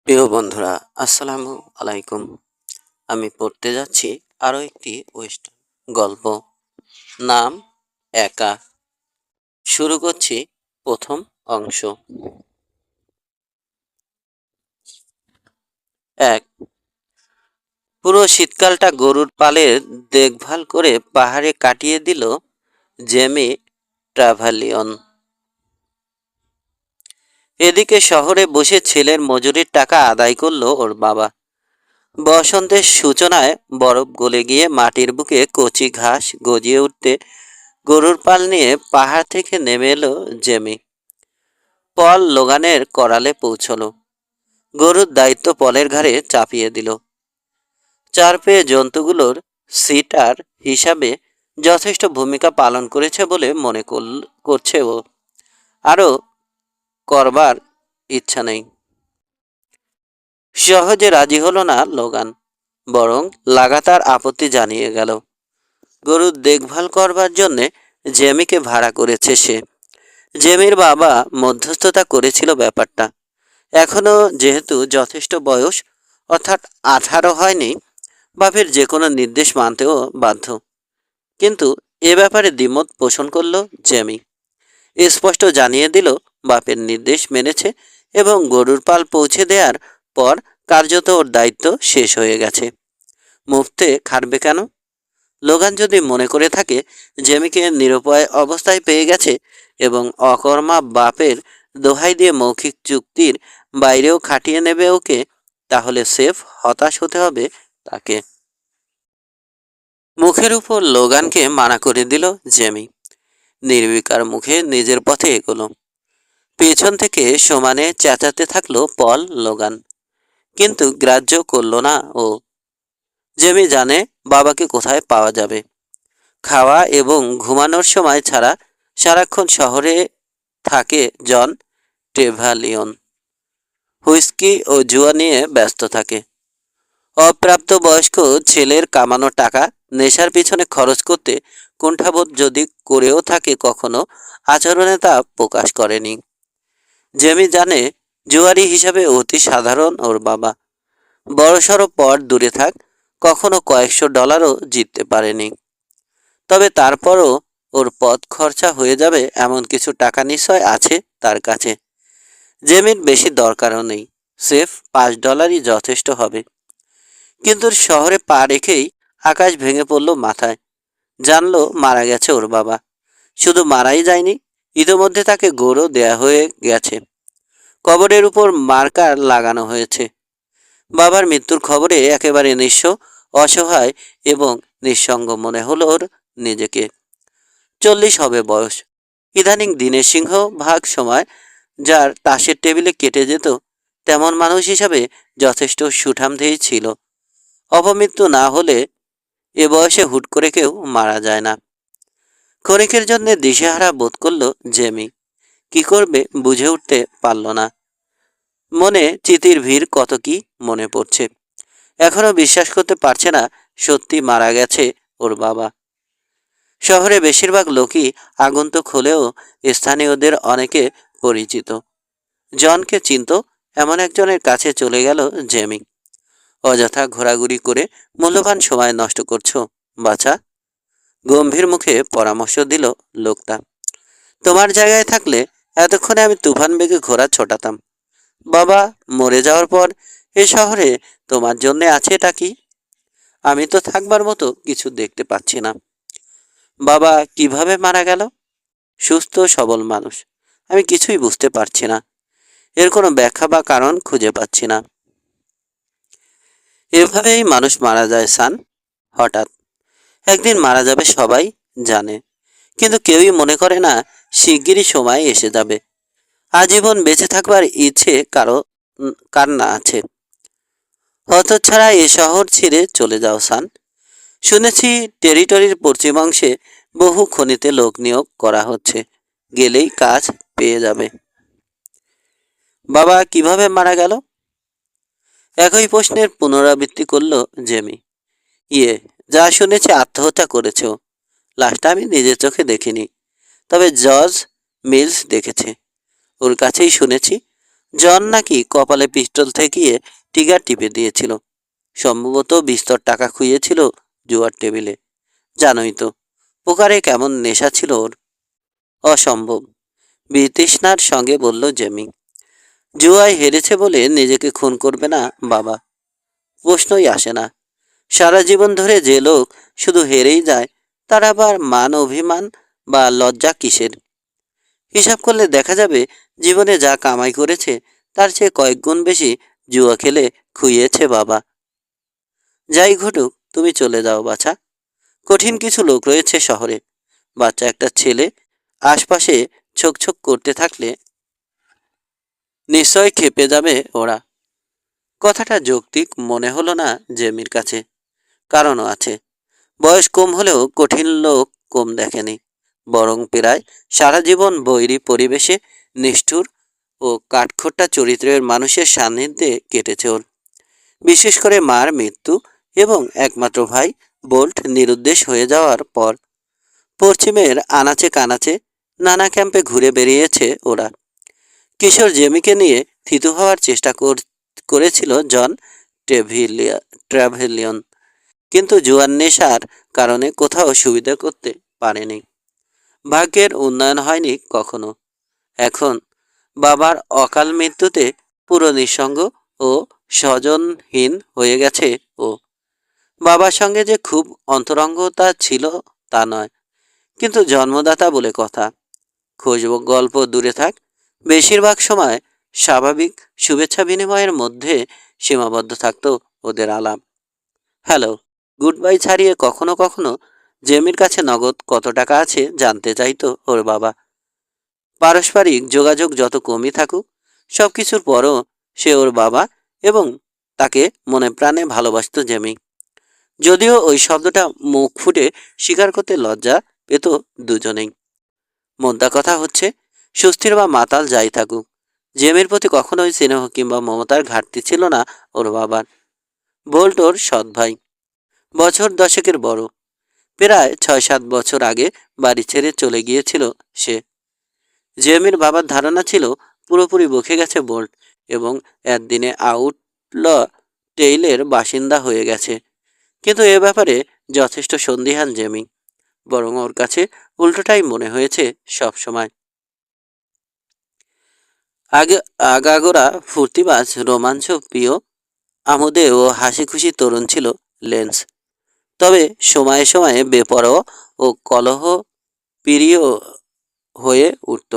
প্রিয় বন্ধুরা, আসসালামু আলাইকুম। আমি পড়তে যাচ্ছি আরও একটি ওয়েস্টার্ন গল্প। নাম একা। শুরু করছি প্রথম অংশ। এক। পুরো শীতকালটা গরুর পালের দেখভাল করে পাহাড়ে কাটিয়ে দিল জেমি ট্রাভালিয়ন। এদিকে শহরে বসে ছেলের মজুরির টাকা আদায় করলো ওর বাবা। বসন্তের সূচনায় বরফ গলে গিয়ে মাটির বুকে কচি ঘাস গজিয়ে উঠতে গরুর পাল নিয়ে পাহাড় থেকে নেমে এলো জেমি। পল লোগানের করালে পৌঁছলো। গরুর দায়িত্ব পলের ঘাড়ে চাপিয়ে দিল। চার পেয়ে জন্তুগুলোর সিটার হিসাবে যথেষ্ট ভূমিকা পালন করেছে বলে মনে করছে ও। আরও করবার ইচ্ছা নেই। সহজে রাজি হলো না লোগান, বরং লাগাতার আপত্তি জানিয়ে গেল। গরুর দেখভাল করবার জন্যে জেমিকে ভাড়া করেছে সে। জেমির বাবা মধ্যস্থতা করেছিল ব্যাপারটা। এখনও যেহেতু যথেষ্ট বয়স, অর্থাৎ 18 হয়নি, বাপের যে কোনো নির্দেশ মানতেও বাধ্য। কিন্তু এ ব্যাপারে দ্বিমত পোষণ করল জেমি। স্পষ্ট জানিয়ে দিল বাপের নির্দেশ মেনেছে এবং গরুর পাল পৌঁছে দেওয়ার পর কার্যত ওর দায়িত্ব শেষ হয়ে গেছে। মুফতে খাটবে কেন? লোগান যদি মনে করে থাকে জেমিকে নিরুপায় অবস্থায় পেয়ে গেছে এবং অকর্মা বাপের দোহাই দিয়ে মৌখিক চুক্তির বাইরেও খাটিয়ে নেবে ওকে, তাহলে সেফ হতাশ হতে হবে তাকে। মুখের উপর লোগানকে মানা করে দিল জেমি। নির্বিকার মুখে নিজের পথে এগোলো। পেছন থেকে সমানে চেঁচাতে থাকলো পল লোগান, কিন্তু গ্রাহ্য করল না ও। জেমি জানে বাবাকে কোথায় পাওয়া যাবে। খাওয়া এবং ঘুমানোর সময় ছাড়া সারাক্ষণ শহরে থাকে জন ট্রেভালিয়ন। হুইস্কি ও জুয়া নিয়ে ব্যস্ত থাকে। অপ্রাপ্তবয়স্ক ছেলের কামানো টাকা নেশার পিছনে খরচ করতে কুণ্ঠাবোধ যদি করেও থাকে কখনো, আচরণে তা প্রকাশ করেনি। জেমি জানে জুয়ারি হিসাবে অতি সাধারণ ওর বাবা। বড়সড় পট দূরে থাক, কখনো কয়েকশো ডলারও জিততে পারেনি। তবে তারপরও ওর পথ খরচা হয়ে যাবে এমন কিছু টাকা নিশ্চয় আছে তার কাছে। জেমির বেশি দরকারও নেই, সেফ $5 যথেষ্ট হবে। কিন্তু শহরে পা রেখেই আকাশ ভেঙে পড়ল মাথায়। জানলো মারা গেছে ওর বাবা। শুধু মারাই যায়নি, ইতোমধ্যে তাকে গোরও দেয়া হয়ে গেছে। কবরের উপর মার্কার লাগানো হয়েছে। বাবার মৃত্যুর খবরে একেবারে নিঃস্ব, অসহায় এবং নিঃসঙ্গ মনে হলো ওর নিজেকে। 40 হবে বয়স। ইদানিং দিনের সিংহ ভাগ সময় যার তাসের টেবিলে কেটে যেত, তেমন মানুষ হিসাবে যথেষ্ট সুঠামদেহী ছিল। অপমৃত্যু না হলে এ বয়সে হুট করে কেউ মারা যায় না। ক্ষণিকের জন্য দিশেহারা বোধ করল জেমি। কি করবে বুঝে উঠতে পারল না। মনে চিতির ভিড় কত কি মনে পড়ছে। এখনো বিশ্বাস করতে পারছে না সত্যি মারা গেছে ওর বাবা। শহরে বেশিরভাগ লোকই আগন্তুক হলেও স্থানীয়দের অনেকে পরিচিত। জনকে চিনত এমন একজনের কাছে চলে গেল জেমি। অযথা ঘোরাঘুরি করে মূল্যবান সময় নষ্ট করছো বাছা, গম্ভীর মুখে পরামর্শ দিল লোকটা। তোমার জায়গায় থাকলে এতক্ষণে আমি তুফান বেগে ঘোড়া ছোটাতাম। বাবা মরে যাওয়ার পর এ শহরে তোমার জন্যে আছে এটা কি? আমি তো থাকবার মতো কিছু দেখতে পাচ্ছি না। বাবা কিভাবে মারা গেল? সুস্থ সবল মানুষ, আমি কিছুই বুঝতে পারছি না। এর কোনো ব্যাখ্যা বা কারণ খুঁজে পাচ্ছি না। এভাবেই মানুষ মারা যায় সান। হঠাৎ একদিন মারা যাবে সবাই জানে, কিন্তু কেউই মনে করে না শিগগিরই সময় এসে যাবে। আজীবন বেঁচে থাকবার ইচ্ছে কার না আছে? হতচ্ছাড়া এ শহর ছেড়ে চলে যাও সান। শুনেছি টেরিটরির পশ্চিমাংশে বহু খনিতে লোক নিয়োগ করা হচ্ছে, গেলেই কাজ পেয়ে যাবে। বাবা কিভাবে মারা গেল? একই প্রশ্নের পুনরাবৃত্তি করল জেমি। যা শুনেছি আত্মহত্যা করেছ। লাশটা আমি নিজের চোখে দেখিনি, তবে জর্জ মিলস দেখেছে। ওর কাছেই শুনেছি। জন নাকি কপালে পিস্তল ঠেকিয়ে টিগার টিপে দিয়েছিল। সম্ভবত বিস্তর টাকা খুইয়েছিল জুয়ার টেবিলে। জানোই তো পোকারে কেমন নেশা ছিল ওর। অসম্ভব, বিতৃষ্ণার সঙ্গে বলল জেমি। জুয়ায় হেরেছে বলে নিজেকে খুন করবে না বাবা, প্রশ্নই আসে না। সারা জীবন ধরে যে লোক শুধু হেরেই যায়, তার আবার মান অভিমান বা লজ্জা কিসের? হিসাব করলে দেখা যাবে জীবনে যা কামাই করেছে তার চেয়ে কয়েক গুণ বেশি জুয়া খেলে খুইয়েছে বাবা। যাই ঘটুক, তুমি চলে যাও বাছা। কঠিন কিছু লোক রয়েছে শহরে। বাচ্চা একটা ছেলে আশপাশে ছোকছোক করতে থাকলে নিশ্চয় খেপে যাবে ওরা। কথাটা যৌক্তিক মনে হলো না জেমির কাছে। কারণও আছে। বয়স কম হলেও কঠিন লোক কম দেখেনি। বরং প্রায় সারা জীবন বৈরী পরিবেশে নিষ্ঠুর ও কাঠখোট্টা চরিত্রের মানুষের সান্নিধ্যে কেটেছে ওর। বিশেষ করে মার মৃত্যু এবং একমাত্র ভাই বোল্ট নিরুদ্দেশ হয়ে যাওয়ার পর পশ্চিমের আনাচে কানাচে নানা ক্যাম্পে ঘুরে বেরিয়েছে ওরা। কিশোর জেমিকে নিয়ে থিতু হওয়ার চেষ্টা করেছিল জন ট্র্যাভেলিয়ন, কিন্তু জুয়ার নেশার কারণে কোথাও সুবিধা করতে পারেনি। ভাগ্যের উন্নয়ন হয়নি কখনো। এখন বাবার অকাল মৃত্যুতে পুরো নিঃসঙ্গ ও স্বজনহীন হয়ে গেছে ও। বাবার সঙ্গে যে খুব অন্তরঙ্গতা ছিল তা নয়, কিন্তু জন্মদাতা বলে কথা। খোঁজ গল্প দূরে থাক, বেশিরভাগ সময় স্বাভাবিক শুভেচ্ছা বিনিময়ের মধ্যে সীমাবদ্ধ থাকতো ওদের আলাপ। হ্যালো, গুড বাই ছাড়িয়ে কখনো কখনো জেমির কাছে নগদ কত টাকা আছে জানতে চাইতো ওর বাবা। পারস্পরিক যোগাযোগ যত কমই থাকুক, সব কিছুর পরও সে ওর বাবা এবং তাকে মনে প্রাণে ভালোবাসত জেমি। যদিও ওই শব্দটা মুখ ফুটে স্বীকার করতে লজ্জা পেত দুজনেই। মোদ্দা কথা হচ্ছে, সুস্থির বা মাতাল যাই থাকুক, জেমির প্রতি কখনোই স্নেহ কিংবা মমতার ঘাটতি ছিল না ওর বাবার। বোল্ট ওর সৎ ভাই, বছর দশেকের বড়। প্রায় 6-7 বছর আগে বাড়ি ছেড়ে চলে গিয়েছিল সে। জেমির বাবার ধারণা ছিল পুরোপুরি বকে গেছে বোল্ট এবং একদিনে আউটল টেইলের বাসিন্দা হয়ে গেছে। কিন্তু এ ব্যাপারে যথেষ্ট সন্দিহান জেমি। বরং ওর কাছে উল্টোটাই মনে হয়েছে সব সময়। আগে আগাগোড়া ফুর্তিবাজ, রোমাঞ্চ প্রিয়, আমোদে ও হাসি খুশি তরুণ ছিল লেন্স। তবে সময়ে সময়ে বেপরোয়া ও কলহ প্রিয় হয়ে উঠত।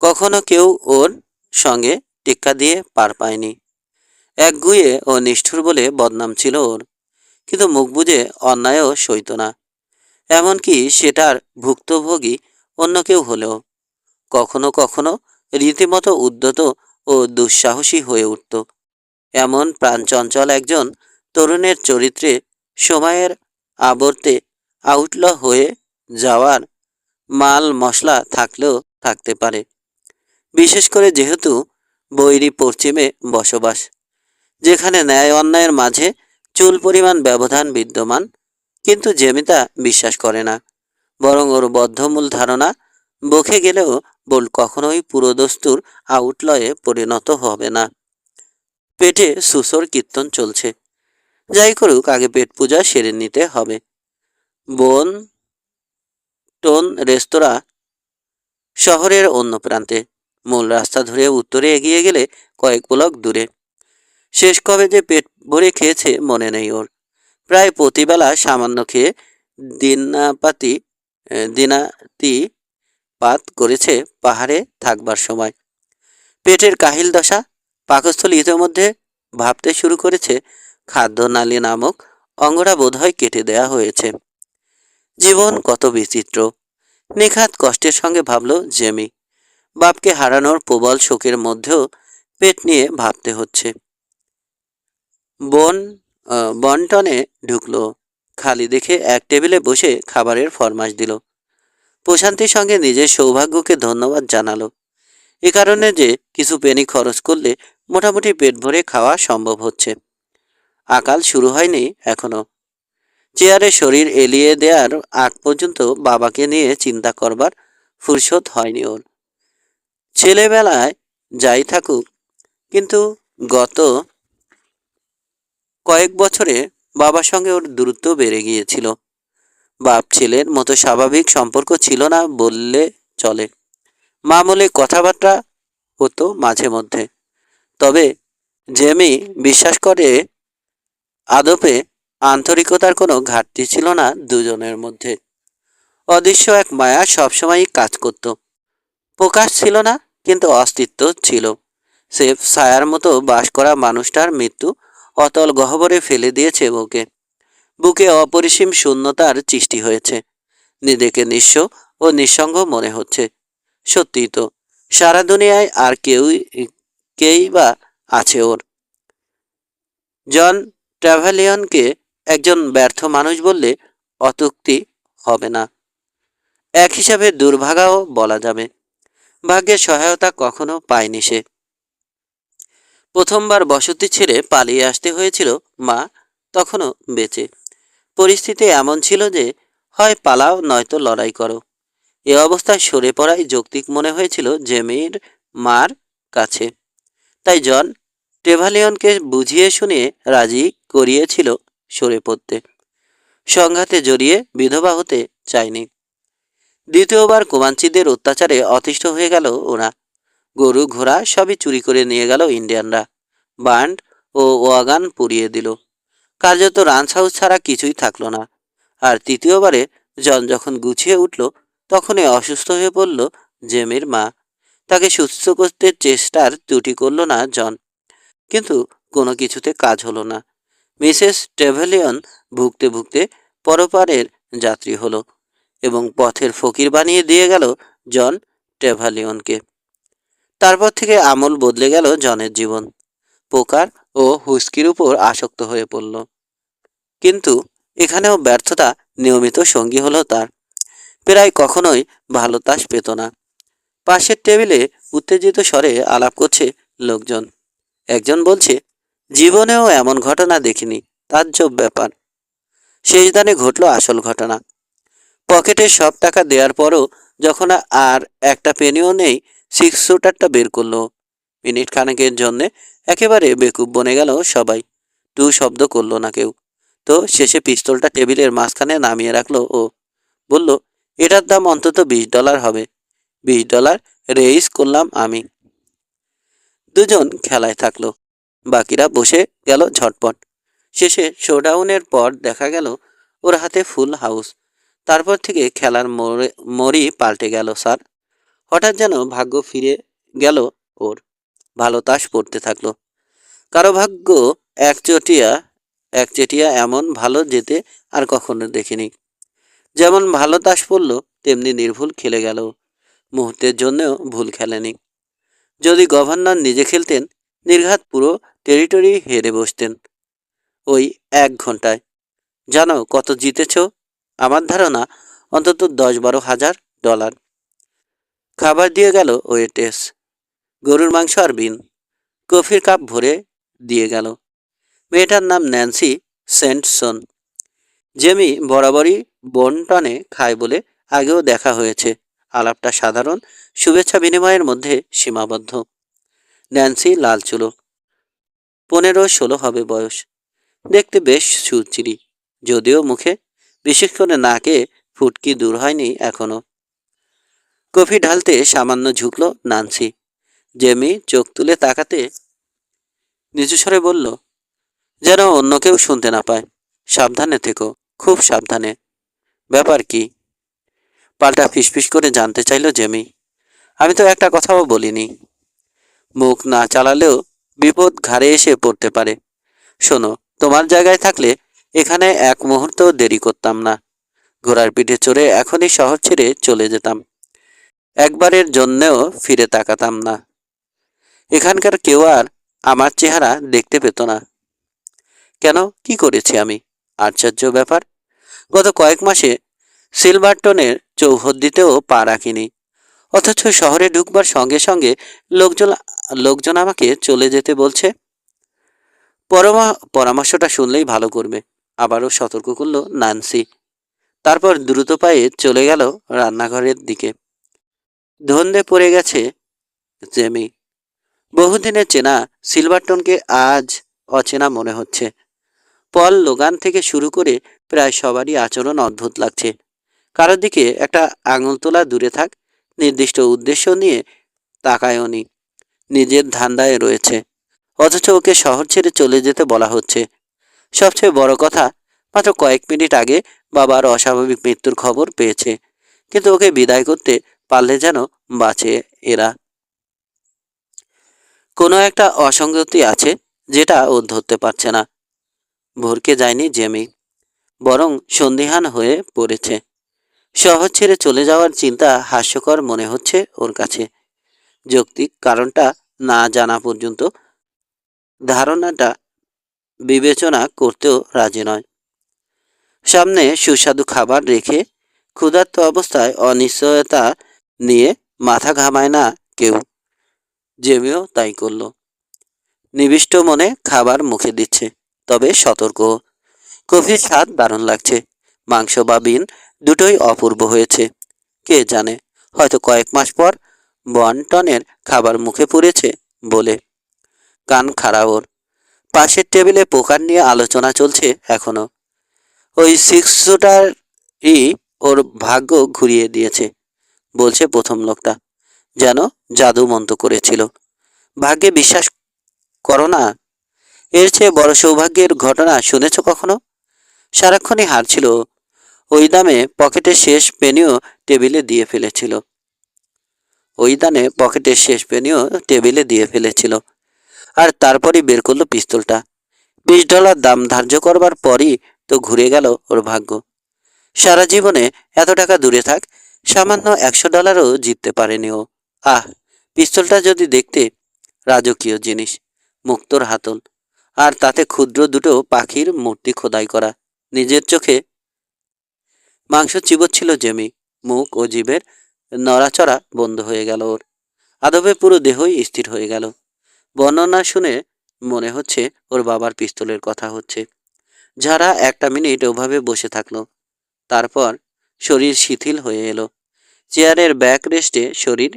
কখনো কেউ ওর সঙ্গে টেক্কা দিয়ে পার পায়নি। একগুঁয়ে ও নিষ্ঠুর বলে বদনাম ছিল ওর, কিন্তু মুখ বুজে অন্যায়ও সইত না। এমনকি সেটার ভুক্তভোগী অন্য কেউ হলেও কখনো কখনো রীতিমতো উদ্যত ও দুঃসাহসী হয়ে উঠত। এমন প্রাণচঞ্চল একজন তরুণের চরিত্রে সময়ের আবর্তে আউটল হয়ে যাওয়ার মাল মশলা থাকলেও থাকতে পারে। বিশেষ করে যেহেতু বৈরী পশ্চিমে বসবাস, যেখানে ন্যায় অন্যায়ের মাঝে চুল পরিমাণ ব্যবধান বিদ্যমান। কিন্তু জেমিতা বিশ্বাস করে না, বরং ওর বদ্ধমূল ধারণা, বকে গেলেও বোল্ট কখনোই পুরোদস্তুর আউটলয়ে পরিণত হবে না। পেটে সুসর কীর্তন চলছে, যাই করুক আগে পেট পূজা সেরে নিতে হবে। বন টোন রেস্তোরাঁ শহরের অন্য প্রান্তে, মূল রাস্তা ধরে উত্তরে এগিয়ে গেলে কয়েক ব্লক দূরে। শেষ কবে যে পেট ভরে খেয়েছে মনে নেই ওর। প্রায় প্রতিবেলা সামান্য খেয়ে দিনাপাতি দিনাতি পাত করেছে পাহাড়ে থাকবার সময়। পেটের কাহিল দশা, পাকস্থলী ইতিমধ্যে ভাবতে শুরু করেছে খাদ্যনালী নামক অঙ্গটা বোধহয় কেটে দেয়া হয়েছে। জীবন কত বিচিত্র, নিখাত কষ্টের সঙ্গে ভাবল জেমি। বাপকে হারানোর প্রবল শোকের মধ্যেও পেট নিয়ে ভাবতে হচ্ছে। বন্টনে ঢুকলো, খালি দেখে এক টেবিলে বসে খাবারের ফরমাশ দিল। প্রশান্তির সঙ্গে নিজের সৌভাগ্যকে ধন্যবাদ জানালো এ কারণে যে কিছু পেনি খরচ করলে মোটামুটি পেট ভরে খাওয়া সম্ভব হচ্ছে। আকাল শুরু হয়নি এখনো। চেয়ারে শরীর এলিয়ে দেওয়ার আগ পর্যন্ত বাবাকে নিয়ে চিন্তা করবার ফুরসত হয়নি ওর। ছেলেবেলায় যাই থাকুক, কিন্তু গত কয়েক বছরে বাবার সঙ্গে ওর দূরত্ব বেড়ে গিয়েছিল। বাপ ছেলের মতো স্বাভাবিক সম্পর্ক ছিল না বললে চলে। মামুলি কথাবার্তা হতো মাঝে মধ্যে, তবে জেমি বিশ্বাস করে আদপে আন্তরিকতার কোনো ঘাটতি ছিল না দুজনের মধ্যে। অদৃশ্য এক মায়া সবসময়ই কাজ করত। প্রকাশ ছিল না, কিন্তু অস্তিত্ব ছিল। সেফ ছায়ার মতো বাস করা মানুষটার মৃত্যু অতল গহ্বরে ফেলে দিয়েছে ওকে। বুকে অপরিসীম শূন্যতার সৃষ্টি হয়েছে। নিজেকে নিঃস্ব ও নিঃসঙ্গ মনে হচ্ছে। সত্যিই তো, সারা দুনিয়ায় আর কেই বা আছে ওর। জন ট্র্যাভেলিয়নকে একজন ব্যর্থ মানুষ বললে অত্যুক্তি হবে না। এক হিসাবে দুর্ভাগাও বলা যাবে। ভাগ্যের সহায়তা কখনো পায়নি সে। প্রথমবার বসতি ছেড়ে পালিয়ে আসতে হয়েছিল মা তখনও বেঁচে। পরিস্থিতি এমন ছিল যে হয় পালাও নয়তো লড়াই করো। এ অবস্থায় সরে পড়াই যৌক্তিক মনে হয়েছিল জেমির মার কাছে। তাই জন টেভালিয়নকে বুঝিয়ে শুনিয়ে রাজি করিয়েছিল সরে পড়তে। সংঘাতে জড়িয়ে বিধবা হতে চায়নি। দ্বিতীয়বার কোমাঞ্চিদের অত্যাচারে অতিষ্ঠ হয়ে গেল ওরা। গরু ঘোড়া সবই চুরি করে নিয়ে গেল ইন্ডিয়ানরা। বান্ড ও ওয়াগান পুড়িয়ে দিল। কার্যত রাঞ্চ হাউস ছাড়া কিছুই থাকলো না। আর তৃতীয়বারে জন যখন গুছিয়ে উঠল, তখনই অসুস্থ হয়ে পড়ল জেমির মা। তাকে সুস্থ করতে চেষ্টার ত্রুটি করল না জন, কিন্তু কোনো কিছুতে কাজ হলো না। মিসেস ট্রেভেলিয়ন ভুগতে ভুগতে পরপারের যাত্রী হলো এবং পথের ফকির বানিয়ে দিয়ে গেল জন ট্রেভালিয়নকে। তারপর থেকে আমূল বদলে গেল জনের জীবন। পোকার ও হুস্কির উপর আসক্ত হয়ে পড়ল। কিন্তু এখানেও ব্যর্থতা নিয়মিত সঙ্গী হলো তার। প্রায় কখনোই ভালো তাস পেত না। পাশের টেবিলে উত্তেজিত স্বরে আলাপ করছে লোকজন। একজন বলছে, জীবনেও এমন ঘটনা দেখিনি, তাজ্জব ব্যাপার। শেষ দানে ঘটল আসল ঘটনা। পকেটে সব টাকা দেওয়ার পরও যখন আর একটা পেনিও নেই, সিক্স শুটারটা বের করলো। মিনিট খানেকের জন্যে একেবারে বেকুব বনে গেল সবাই। টু শব্দ করলো না কেউ। তো শেষে পিস্তলটা টেবিলের মাঝখানে নামিয়ে রাখলো ও বলল, এটার দাম অন্তত $20 হবে। $20 রেইজ করলাম আমি। দুজন খেলায় থাকলো, বাকিরা বসে গেল ঝটপট। শেষে শোডাউনের পর দেখা গেল ওর হাতে ফুল হাউস। তারপর থেকে খেলার মোড়ই পাল্টে গেল স্যার। হঠাৎ যেন ভাগ্য ফিরে গেল ওর। ভালো তাস পড়তে থাকলো। কারো ভাগ্য একচেটিয়া একচেটিয়া এমন ভালো যেতে আর কখনো দেখিনি। যেমন ভালো তাস পড়ল, তেমনি নির্ভুল খেলে গেল। মুহূর্তের জন্যও ভুল খেলেনি। যদি গভর্নর নিজে খেলতেন, নির্ঘাত পুরো টেরিটরি হেরে বসতেন ওই 1 ঘন্টায়। জানো কত জিতেছ? আমার ধারণা অন্তত 10-12 হাজার $। খাবার দিয়ে গেল ওয়েটেস। গরুর মাংস আর বিন। কফির কাপ ভরে দিয়ে গেল। মেয়েটার নাম ন্যান্সি সেন্টসন। জেমি বরাবরই বন্টনে খায় বলে আগেও দেখা হয়েছে। আলাপটা সাধারণ শুভেচ্ছা বিনিময়ের মধ্যে সীমাবদ্ধ। ন্যান্সি লাল চুলো, 15-16 হবে বয়স। দেখতে বেশ সুচিরি, যদিও মুখে, বিশেষ করে নাকে ফুটকি দূর হয়নি এখনো। কফি ঢালতে সামান্য ঝুঁকল নান্সি। জেমি চোখ তুলে তাকাতে নিচু স্বরে বলল, যেন অন্য কেউ শুনতে না পায়, সাবধানে থেকো, খুব সাবধানে। ব্যাপার কি? পাল্টা ফিসফিস করে জানতে চাইল জেমি। আমি তো একটা কথাও বলিনি। মুখ না চালালেও বিপদ ঘাড়ে এসে পড়তে পারে। শোনো, তোমার জায়গায় থাকলে এখানে এক মুহূর্ত দেরি করতাম না। ঘোড়ার পিঠে চড়ে এখনই শহর ছেড়ে চলে যেতাম। একবারের জন্যেও ফিরে তাকাতাম না। এখানকার কেউ আর আমার চেহারা দেখতে পেত না। কেন, কি করেছি আমি? আশ্চর্য ব্যাপার। গত কয়েক মাসে সিলভারটনের চৌহদ্দিতেও পা রাখিনি, অথচ শহরে ঢুকবার সঙ্গে সঙ্গে লোকজন লোকজন আমাকে চলে যেতে বলছে। পরামর্শটা শুনলেই ভালো করবে, আবারও সতর্ক করল নান্সি। তারপর দ্রুত পায়ে চলে গেল রান্নাঘরের দিকে। ধন্দে পড়ে গেছে জেমি। বহুদিনের চেনা সিলভারটনকে আজ অচেনা মনে হচ্ছে। পল লোগান থেকে শুরু করে প্রায় সবারই আচরণ অদ্ভুত লাগছে। কারোর দিকে একটা আঙুল তোলা দূরে থাক, নির্দিষ্ট উদ্দেশ্য নিয়ে তাকায়নি, নিজের ধান্দায় রয়েছে। অথচ ওকে শহর ছেড়ে চলে যেতে বলা হচ্ছে। সবচেয়ে বড় কথা, মাত্র কয়েক মিনিট আগে বাবার অস্বাভাবিক মৃত্যুর খবর পেয়েছে, কিন্তু ওকে বিদায় করতে পারলে যেন বাঁচে এরা। কোনো একটা অসঙ্গতি আছে যেটা ও ধরতে পারছে না। ভরকে যায়নি জেমি, বরং সন্দিহান হয়ে পড়েছে। শহর ছেড়ে চলে যাওয়ার চিন্তা হাস্যকর মনে হচ্ছে ওর কাছে। যৌক্তিক কারণটা না জানা পর্যন্ত ধারণাটা বিবেচনা করতেও রাজি নয়। সামনে সুস্বাদু খাবার রেখে ক্ষুধার্ত অবস্থায় অনিশ্চয়তা নিয়ে মাথা ঘামায় না কেউ। জেমিও তাই করল। নিবিষ্ট মনে খাবার মুখে দিচ্ছে, তবে সতর্ক। কফির স্বাদ দারুণ লাগছে, মাংস বা বিন দুটোই অপূর্ব হয়েছে। কে জানে, হয়তো কয়েক মাস পর বন্টনের খাবার মুখে পড়েছে বলে। কান খাড়া ওর। পাশের টেবিলে পোকার নিয়ে আলোচনা চলছে এখনো। ওই সিক্স শুটারই ওর ভাগ্য ঘুরিয়ে দিয়েছে, বলছে প্রথম লোকটা, যেন জাদু মন্ত্র করেছিল। ভাগ্যে বিশ্বাস করো না? এর চেয়ে বড় সৌভাগ্যের ঘটনা শুনেছ কখনো? সারাক্ষণই হারছিল। ওই দামে পকেটের শেষ পেনিও টেবিলে দিয়ে ফেলেছিল। আর তারপরই বের করলো পিস্তলটা। $20 দাম ধার্য করবার পরই তো ঘুরে গেল ওর ভাগ্য। সারা জীবনে এত টাকা দূরে থাক, সামান্য $100ও জিততে পারেনি ও। আহ, পিস্তলটা যদি দেখতে, রাজকীয় জিনিস, মুক্তোর হাতল, আর তাতে ক্ষুদ্র দুটো পাখির মূর্তি খোদাই করা। নিজের চোখে মাংস চিবোচ্ছিল জেমি। মুখ ও জিভের নড়াচড়া বন্ধ হয়ে গেল ওর। আদবে পুরো দেহই স্থির হয়ে গেল। বর্ণনা শুনে মনে হচ্ছে ওর বাবার পিস্তলের কথা হচ্ছে। যারা একটা মিনিট ওভাবে বসে থাকলো, তারপর শরীর শিথিল হয়ে এলো। চেয়ারের ব্যাক রেস্টে শরীর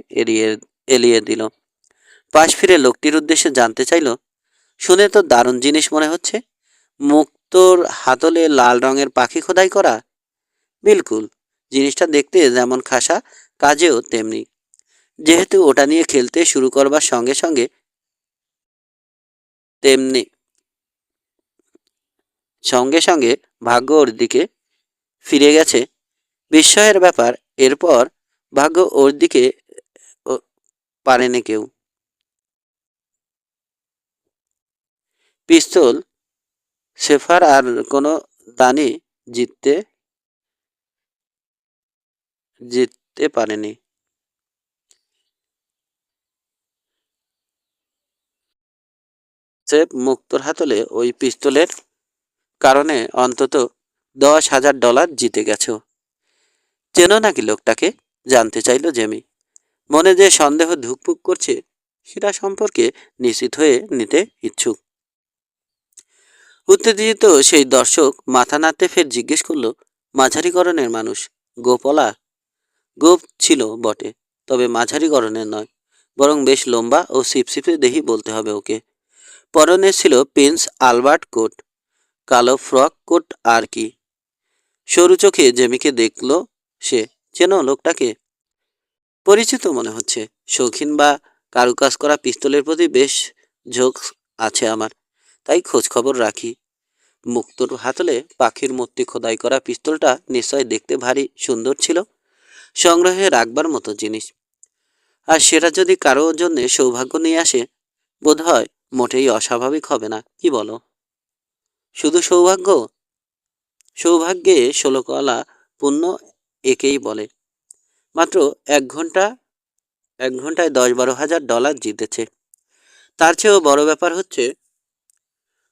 এলিয়ে দিল। পাশ ফিরে লোকটির উদ্দেশ্যে জানতে চাইল, শুনে তো দারুণ জিনিস মনে হচ্ছে। মুক্তোর হাতলে লাল রঙের পাখি খোদাই করা? বিলকুল। জিনিসটা দেখতে যেমন খাসা, কাজেও তেমনি। যেহেতু ওটা নিয়ে খেলতে শুরু করবার সঙ্গে সঙ্গে তেমনি সঙ্গে সঙ্গে ভাগ্য ওর দিকে ফিরে গেছে। বিস্ময়ের ব্যাপার, এরপর ভাগ্য ওর দিকে পারেনি কেউ। পিস্তল সেফার আর কোনো দানি জিততে জিততে পারেনি। সেফ মুক্তোর হাতলে ওই পিস্তলের কারণে অন্তত $10,000 জিতে গেছো। চেনো নাকি লোকটাকে? জানতে চাইল জেমি। মনে যে সন্দেহ ধুকপুক করছে সেটা সম্পর্কে নিশ্চিত হয়ে নিতে ইচ্ছুক। উত্তেজিত সেই দর্শক মাথা নাড়তে ফের জিজ্ঞেস করল, মাঝারি গড়নের মানুষ? গোপলা? গোপ ছিল বটে, তবে মাঝারি গড়নের নয়, বরং বেশ লম্বা ও সিপসিপে দেহি বলতে হবে ওকে। পরনে ছিল প্রিন্স আলবার্ট কোট, কালো ফ্রক কোট আর কি। সরু চোখে জেমিকে দেখল সে। চেনো লোকটাকে? পরিচিত মনে হচ্ছে। শৌখিন বা কারুকাজ করা পিস্তলের প্রতি বেশ ঝোঁক আছে আমার, তাই খোঁজ খবর রাখি। মুক্তোর হাতলে পাখির মূর্তি খোদাই করা পিস্তলটা নিশ্চয় দেখতে ভারী সুন্দর ছিল, সংগ্রহে রাখবার মতো জিনিস। আর সেটা যদি কারো জন্য সৌভাগ্য নিয়ে আসে, বোধহয় মোটেই অস্বাভাবিক হবে না, কি বলো? শুধু সৌভাগ্য? সৌভাগ্যে 16 কলা পুণ্য একেই বলে। মাত্র 1 ঘন্টায় 10-12 হাজার ডলার জিতেছে। তার চেয়েও বড় ব্যাপার হচ্ছে,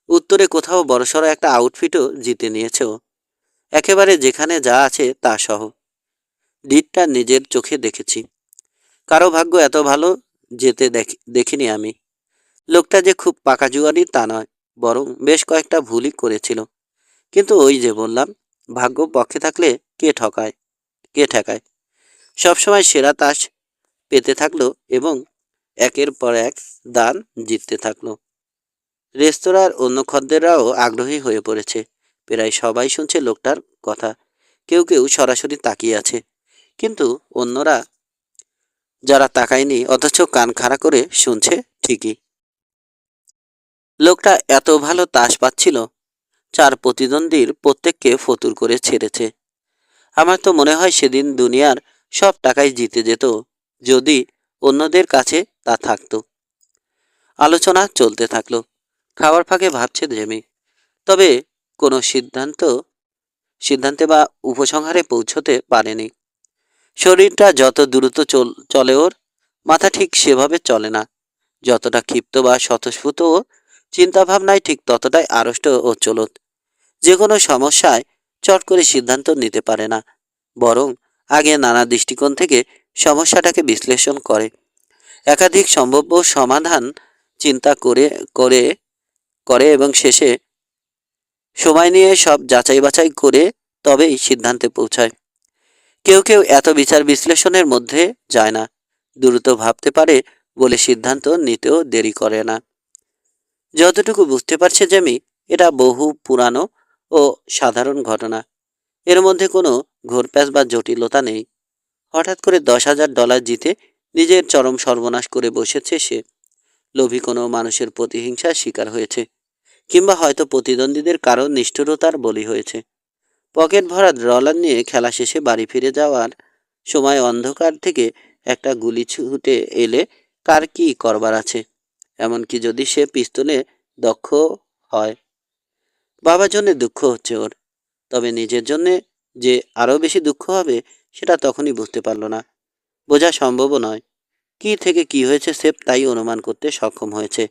উত্তরে কোথাও বড়সড় একটা আউটফিটও জিতে নিয়েছে ও। একেবারে যেখানে যা আছে তা সহ। ডিটটা নিজের চোখে দেখেছি। কারো ভাগ্য এত ভালো যেতে দেখিনি আমি। লোকটা যে খুব পাকা জুয়ারি তা নয়, বরং বেশ কয়েকটা ভুলই করেছিল। কিন্তু ওই যে বললাম, ভাগ্য পক্ষে থাকলে কে ঠেকায়? সবসময় সেরা তাস পেতে থাকলো এবং একের পর এক দান জিততে থাকলো। রেস্তোরাঁর অন্য খদ্দেররাও আগ্রহী হয়ে পড়েছে। প্রায় সবাই শুনছে লোকটার কথা। কেউ কেউ সরাসরি তাকিয়ে আছে, কিন্তু অন্যরা যারা তাকায়নি অথচ কান খাড়া করে শুনছে ঠিকই। লোকটা এত ভালো তাস পাচ্ছিল, চার প্রতিদ্বন্দ্বীর প্রত্যেককে ফতুর করে ছেড়েছে। আমার তো মনে হয় সেদিন দুনিয়ার সব টাকাই জিতে যেত, যদি অন্যদের কাছে তা থাকতো। আলোচনা চলতে থাকলো। খাওয়ার ফাঁকে ভাবছে জেমি। তবে কোনো সিদ্ধান্তে বা উপসংহারে পৌঁছতে পারেনি। শরীরটা যত দ্রুত চলে ওর, মাথা ঠিক সেভাবে চলে না। যতটা ক্ষিপ্ত বা স্বতঃস্ফূর্ত ও, চিন্তাভাবনায় ঠিক ততটাই আড়ষ্ট ও চলত। যে কোনো সমস্যায় চট করে সিদ্ধান্ত নিতে পারে না, বরং আগে নানা দৃষ্টিকোণ থেকে সমস্যাটাকে বিশ্লেষণ করে, একাধিক সম্ভাব্য সমাধান চিন্তা করে করে করে এবং শেষে সময় নিয়ে সব যাচাই বাছাই করে তবেই সিদ্ধান্তে পৌঁছায়। কেউ কেউ এত বিচার বিশ্লেষণের মধ্যে যায় না, দ্রুত ভাবতে পারে বলে সিদ্ধান্ত নিতেও দেরি করে না। যতটুকু বুঝতে পারছে জেমি, এটা বহু পুরানো ও সাধারণ ঘটনা। এর মধ্যে কোনো ঘোরপ্যাচ বা জটিলতা নেই। হঠাৎ করে $10,000 জিতে নিজের চরম সর্বনাশ করে বসেছে সে। লোভী কোনো মানুষের প্রতিহিংসার শিকার হয়েছে, কিংবা হয়তো প্রতিদ্বন্দ্বীদের কারো নিষ্ঠুরতার বলি হয়েছে। পকেট ভরা ডলার নিয়ে খেলা শেষে বাড়ি ফিরে যাওয়ার সময় অন্ধকার থেকে একটা গুলি ছুটে এলে কার কি করবার আছে, এমনকি যদি সে পিস্তলে দক্ষ হয়। বাবার জন্য দুঃখ হচ্ছে ওর, তবে নিজের জন্যে যে আরও বেশি দুঃখ হবে সেটা তখনই বুঝতে পারল না। বোঝা সম্ভবও নয়। কি থেকে কি হয়েছে সে তাই অনুমান করতে সক্ষম হয়েছে,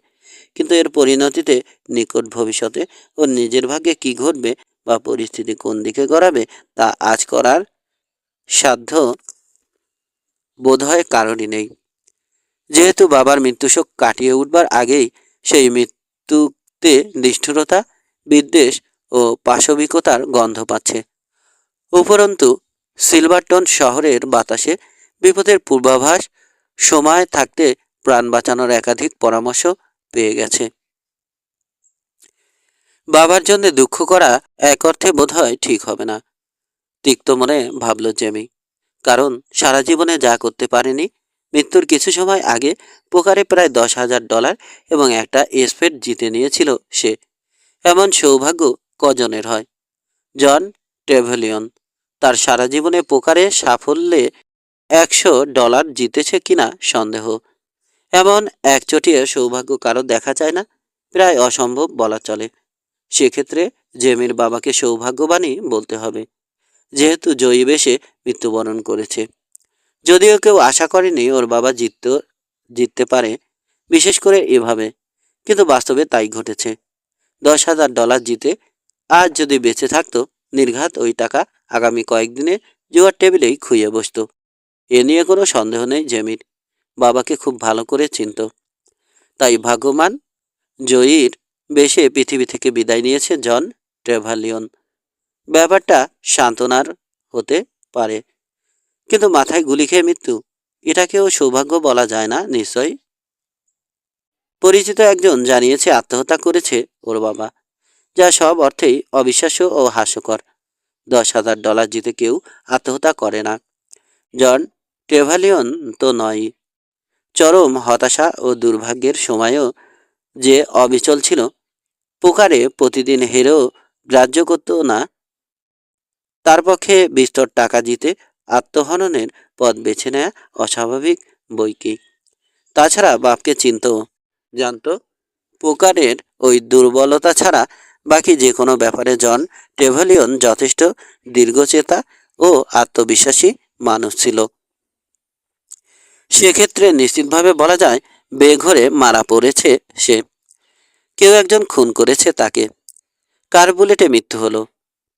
কিন্তু এর পরিণতিতে নিকট ভবিষ্যতে ওর নিজের ভাগ্যে কি ঘটবে বা পরিস্থিতি কোন দিকে গড়াবে তা আজ করার সাধ্য বোধহয় কারোরই নেই। যেহেতু বাবার মৃত্যুশোক কাটিয়ে উঠবার আগেই সেই মৃত্যুতে নিষ্ঠুরতা, বিদ্বেষ ও পাশবিকতার গন্ধ পাচ্ছে। উপরন্তু সিলভারটন শহরের বাতাসে বিপদের পূর্বাভাস, সময় থাকতে প্রাণ বাঁচানোর একাধিক পরামর্শ পেয়ে গেছে। বাবার জন্য দুঃখ করা এক অর্থে বোধহয় ঠিক হবে না, তিক্ত মনে ভাবল জেমি। কারণ সারা জীবনে যা করতে পারেনি, মৃত্যুর কিছু সময় আগে পোকারে প্রায় $10,000 এবং একটা এসপেড জিতে নিয়েছিল সে। এমন সৌভাগ্য কজনের হয়? জন ট্রেভেলিয়ন তার সারা জীবনে পোকারে সাফল্যে $100 জিতেছে কিনা সন্দেহ। এমন একচটিয়া সৌভাগ্য কারো দেখা যায় না, প্রায় অসম্ভব বলা চলে। সেক্ষেত্রে জেমির বাবাকে সৌভাগ্যবানই বলতে হবে, যেহেতু জয়ী বেশে মৃত্যুবরণ করেছে। যদিও কেউ আশা করেনি ওর বাবা জিততে পারে, বিশেষ করে এভাবে, কিন্তু বাস্তবে তাই ঘটেছে। $10,000 জিতে আজ যদি বেঁচে থাকতো, নির্ঘাত ওই টাকা আগামী কয়েকদিনে জুয়ার টেবিলেই খুইয়ে বসত। এ নিয়ে কোনো সন্দেহ নেই জেমির। বাবাকে খুব ভালো করে চিনত। তাই ভাগ্যবান জয়ীর বেশে পৃথিবী থেকে বিদায় নিয়েছে জন ট্রেভালিয়ন। ব্যাপারটা সান্ত্বনার হতে পারে, কিন্তু মাথায় গুলি খেয়ে মৃত্যু, এটাকেও সৌভাগ্য বলা যায় না নিশ্চয়ই। পরিচিত একজন জানিয়েছে আত্মহত্যা করেছে ওর বাবা, যা সব অর্থেই অবিশ্বাস্য ও হাস্যকর। $10,000 জিতে কেউ আত্মহত্যা করে না। জন ট্রেভালিয়ন তো নয়। চরম হতাশা ও দুর্ভাগ্যের সময়ও যে অবিচল ছিল, পোকারে প্রতিদিন হেরেও গ্রাহ্য করত না। তার পক্ষে বিস্তর টাকা জিতে আত্মহননের পথ বেছে নেয়া অস্বাভাবিক বই কি। তাছাড়া বাপকে চিনত, জানত পোকারের ওই দুর্বলতা ছাড়া বাকি যে কোনো ব্যাপারে জন ট্রেভেলিয়ন যথেষ্ট দীর্ঘচেতা ও আত্মবিশ্বাসী মানুষ ছিল। সেক্ষেত্রে নিশ্চিতভাবে বলা যায় বেঘরে মারা পড়েছে সে। কেউ একজন খুন করেছে তাকে। কার বুলেটে মৃত্যু হলো,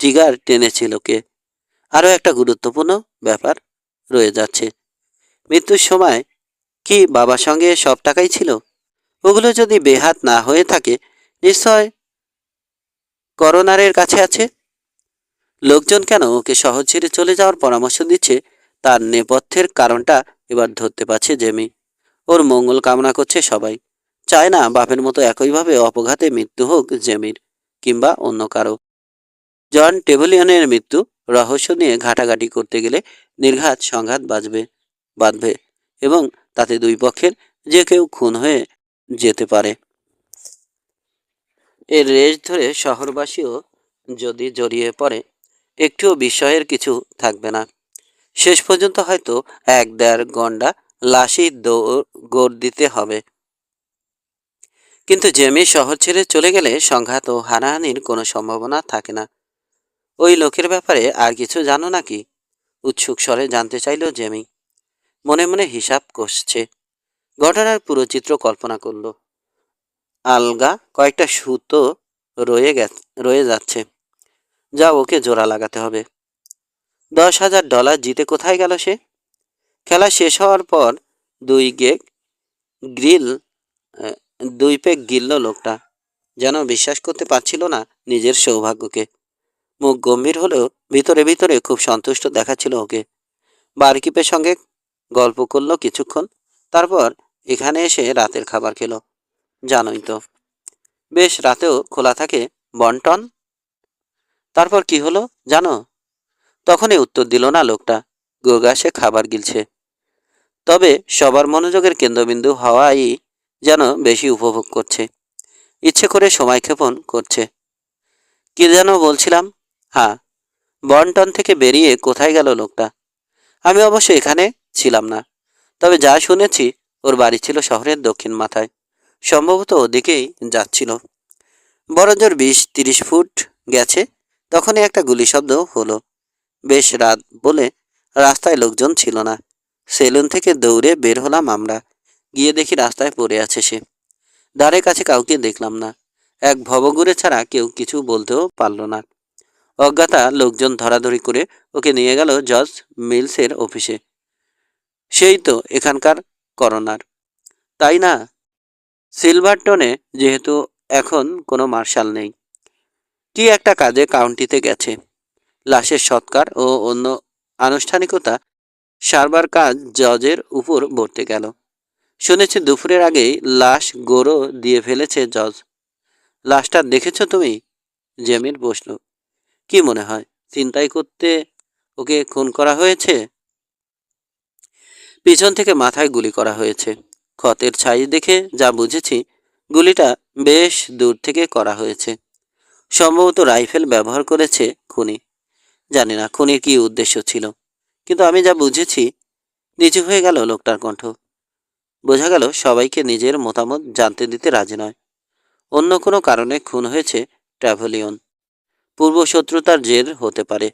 ট্রিগার টেনেছিল কে? আরও একটা গুরুত্বপূর্ণ ব্যাপার রয়ে যাচ্ছে, মৃত্যুর সময় কি বাবার সঙ্গে সব টাকাই ছিল? ওগুলো যদি বেহাত না হয়ে থাকে, নিশ্চয় করোনারের কাছে আছে। লোকজন কেন ওকে শহর ছেড়ে চলে যাওয়ার পরামর্শ দিচ্ছে, তার নেপথ্যের কারণটা এবার ধরতে পারছে জেমি। ওর মঙ্গল কামনা করছে সবাই, চায় না বাপের মতো একইভাবে অপঘাতে মৃত্যু হোক জেমির কিংবা অন্য কারো। জন টেভলিয়নের মৃত্যু রহস্য নিয়ে ঘাটাঘাটি করতে গেলে নির্ঘাত সংঘাত বাঁধবে এবং তাতে দুই পক্ষের যে কেউ খুন হয়ে যেতে পারে। এর রেশ ধরে শহরবাসীও যদি জড়িয়ে পড়ে, একটুও বিস্ময়ের কিছু থাকবে না। শেষ পর্যন্ত হয়তো 1-1.5 ঘণ্টা লাশই গোড় দিতে হবে। কিন্তু জেমি শহর ছেড়ে চলে গেলে সংঘাত ও হানাহানির কোনো সম্ভাবনা থাকে না। ওই লোকের ব্যাপারে আর কিছু জানো নাকি? উৎসুক স্বরে জানতে চাইল জেমি। মনে মনে হিসাব কষছে, ঘটনার পুরো চিত্র কল্পনা করল। আলগা কয়েকটা সুতো রয়ে যাচ্ছে, যা ওকে জোড়া লাগাতে হবে। $10,000 জিতে কোথায় গেল সে? খেলা শেষ হওয়ার পর দুই গেগ গ্রিল 2 পেগ গিলল লোকটা, যেন বিশ্বাস করতে পারছিল না নিজের সৌভাগ্যকে। মুখ গম্ভীর হলেও ভিতরে ভিতরে খুব সন্তুষ্ট দেখাচ্ছিল ওকে। বারকিপের সঙ্গে গল্প করলো কিছুক্ষণ, তারপর এখানে এসে রাতের খাবার খেলো। জানোই তো, বেশ রাতেও খোলা থাকে বন্টন। তারপর কি হলো জানো? তখনই উত্তর দিল না লোকটা। গোগা সে খাবার গিলছে, তবে সবার মনোযোগের কেন্দ্রবিন্দু হওয়াই যেন বেশি উপভোগ করছে, ইচ্ছে করে সময় ক্ষেপণ করছে। কি যেন বলছিলাম, হ্যাঁ, বন্টন থেকে বেরিয়ে কোথায় গেল লোকটা? আমি অবশ্য এখানে ছিলাম না, তবে যা শুনেছি ওর বাড়ি ছিল শহরের দক্ষিণ মাথায়, সম্ভবত ওদিকেই যাচ্ছিল। বড়জোর 20-30 ফুট গেছে, তখনই একটা গুলি শব্দ হলো। বেশ রাত বলে রাস্তায় লোকজন ছিল না। সেলুন থেকে দৌড়ে বের হলাম আমরা। গিয়ে দেখি রাস্তায় পড়ে আছে সে। ধারে কাছে কাউকে দেখলাম না। এক ভবঘুরে ছাড়া কেউ কিছু বলতেও পারল না। অজ্ঞাতা লোকজন ধরাধরি করে ওকে নিয়ে গেল জজ মিলসের অফিসে। সেই তো এখানকার করোনার, তাই না? সিলভারটনে যেহেতু এখন কোনো মার্শাল নেই, কি একটা কাজে কাউন্টিতে গেছে। লাশের সৎকার ও অন্য আনুষ্ঠানিকতা সারবার কাজ জজের উপর বর্তে গেল। শুনেছি দুপুরের আগেই লাশ গোরো দিয়ে ফেলেছে জজ। লাশটা দেখেছো তুমি? জেমির প্রশ্ন। কি মনে হয়, চিন্তাই করতে ওকে খুন করা হয়েছে? পিছন থেকে মাথায় গুলি করা হয়েছে। ক্ষতের ছাই দেখে যা বুঝেছি, গুলিটা বেশ দূর থেকে করা হয়েছে। সম্ভবত রাইফেল ব্যবহার করেছে খুনি। জানি না খুনির কি উদ্দেশ্য ছিল, কিন্তু আমি যা বুঝেছি। নিচু হয়ে গেল লোকটার কণ্ঠ। বোঝা গেল সবাইকে নিজের মতামত জানতে দিতে রাজি নয়। অন্য কোনো কারণে খুন হয়েছে ট্র্যাভেলিয়ন। পূর্বশত্রুতার জের হতে পারে।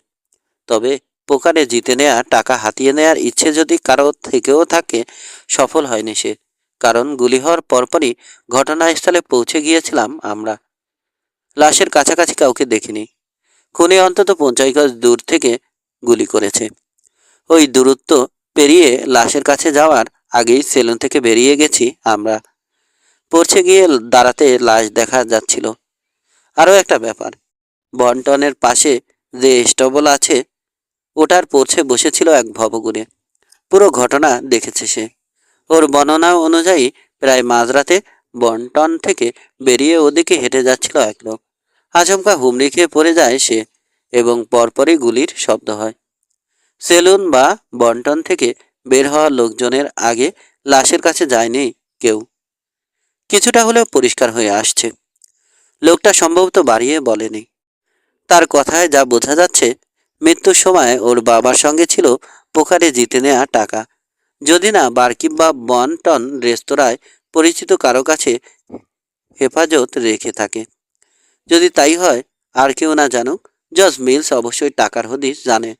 তবে পোকারে জিতে নেয়া টাকা হাতিয়ে নেয়ার ইচ্ছে যদি কারো থেকেও থাকে, সফল হয়নি সে। কারণ গুলি হওয়ার পরপরই ঘটনাস্থলে পৌঁছে গিয়েছিলাম আমরা। লাশের কাছাকাছি কাউকে দেখিনি। খুনি অন্তত 50 গজ দূর থেকে গুলি করেছে। ওই দূরত্ব পেরিয়ে লাশের কাছে যাওয়ার আগেই সেলুন থেকে বেরিয়ে গেছি আমরা। পৌঁছে গিয়ে দাঁড়াতে লাশ দেখা যাচ্ছিল। আরও একটা ব্যাপার, বন্টনের পাশে যে স্টবল আছে, ওটার পৌঁছে বসেছিল এক ভবঘুরে। পুরো ঘটনা দেখেছে সে। ওর বর্ণনা অনুযায়ী প্রায় মাঝরাতে বন্টন থেকে বেরিয়ে ওদিকে হেঁটে যাচ্ছিল এক লোক। আচমকা হুমড়ি খেয়ে পড়ে যায় সে এবং পরপরই গুলির শব্দ হয়। সেলুন বা বন্টন থেকে বের হওয়া লোকজনের আগে লাশের কাছে যায়নি কেউ। কিছুটা হলেও পরিষ্কার হয়ে আসছে। লোকটা সম্ভবত বাড়িয়ে বলেনি। তার কথায় যা বোঝা যাচ্ছে, মৃত্যুর সময় ওর বাবার সঙ্গে ছিল পোকারে জিতে নেওয়া টাকা। যদি না বারকিপ বা বন্টন রেস্তোরাঁয় পরিচিত কারো কাছে হেফাজত রেখে থাকে। যদি তাই হয়, আর কেউ না জানুক, জজ মিলস অবশ্যই টাকার হদিশ জানে।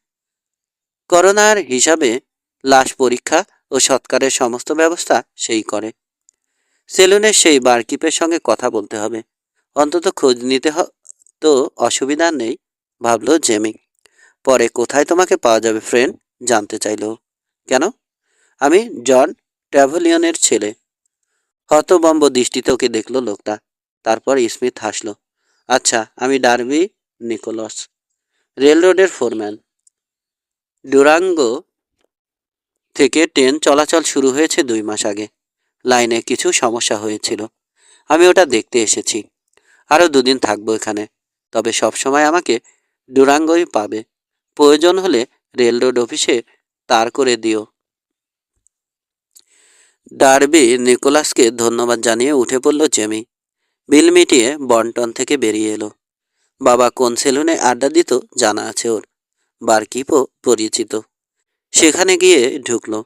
করোনার হিসাবে লাশ পরীক্ষা ও সৎকারের সমস্ত ব্যবস্থা সেই করে। সেলুনের সেই বারকিপের সঙ্গে কথা বলতে হবে, অন্তত খোঁজ নিতে তো অসুবিধা নেই, ভাবল জেমি। পরে কোথায় তোমাকে পাওয়া যাবে ফ্রেন্ড, জানতে চাইল। কেন? আমি জন ট্র্যাভেলিয়নের ছেলে। হতবম্ব দৃষ্টিতে ওকে দেখল লোকটা। তারপর স্মিথ হাসল। আচ্ছা, আমি ডার্বি নিকোলস, রেলরোডের ফোরম্যান। ডুরাঙ্গো থেকে ট্রেন চলাচল শুরু হয়েছে 2 মাস আগে। লাইনে কিছু সমস্যা হয়েছিল, আমি ওটা দেখতে এসেছি। আরও 2 দিন থাকবো এখানে, তবে সবসময় আমাকে ডুরাঙ্গই পাবে। প্রয়োজন হলে রেল রোড অফিসে তার করে দিও। ডার্বি নিকোলাসকে ধন্যবাদ জানিয়ে উঠে পড়ল জেমি। বিল মিটিয়ে বন্টন থেকে বেরিয়ে এলো। বাবা কোন সেলুনে আড্ডা দিত জানা আছে ওর, বারকিপও পরিচিত। সেখানে গিয়ে ঢুকলো।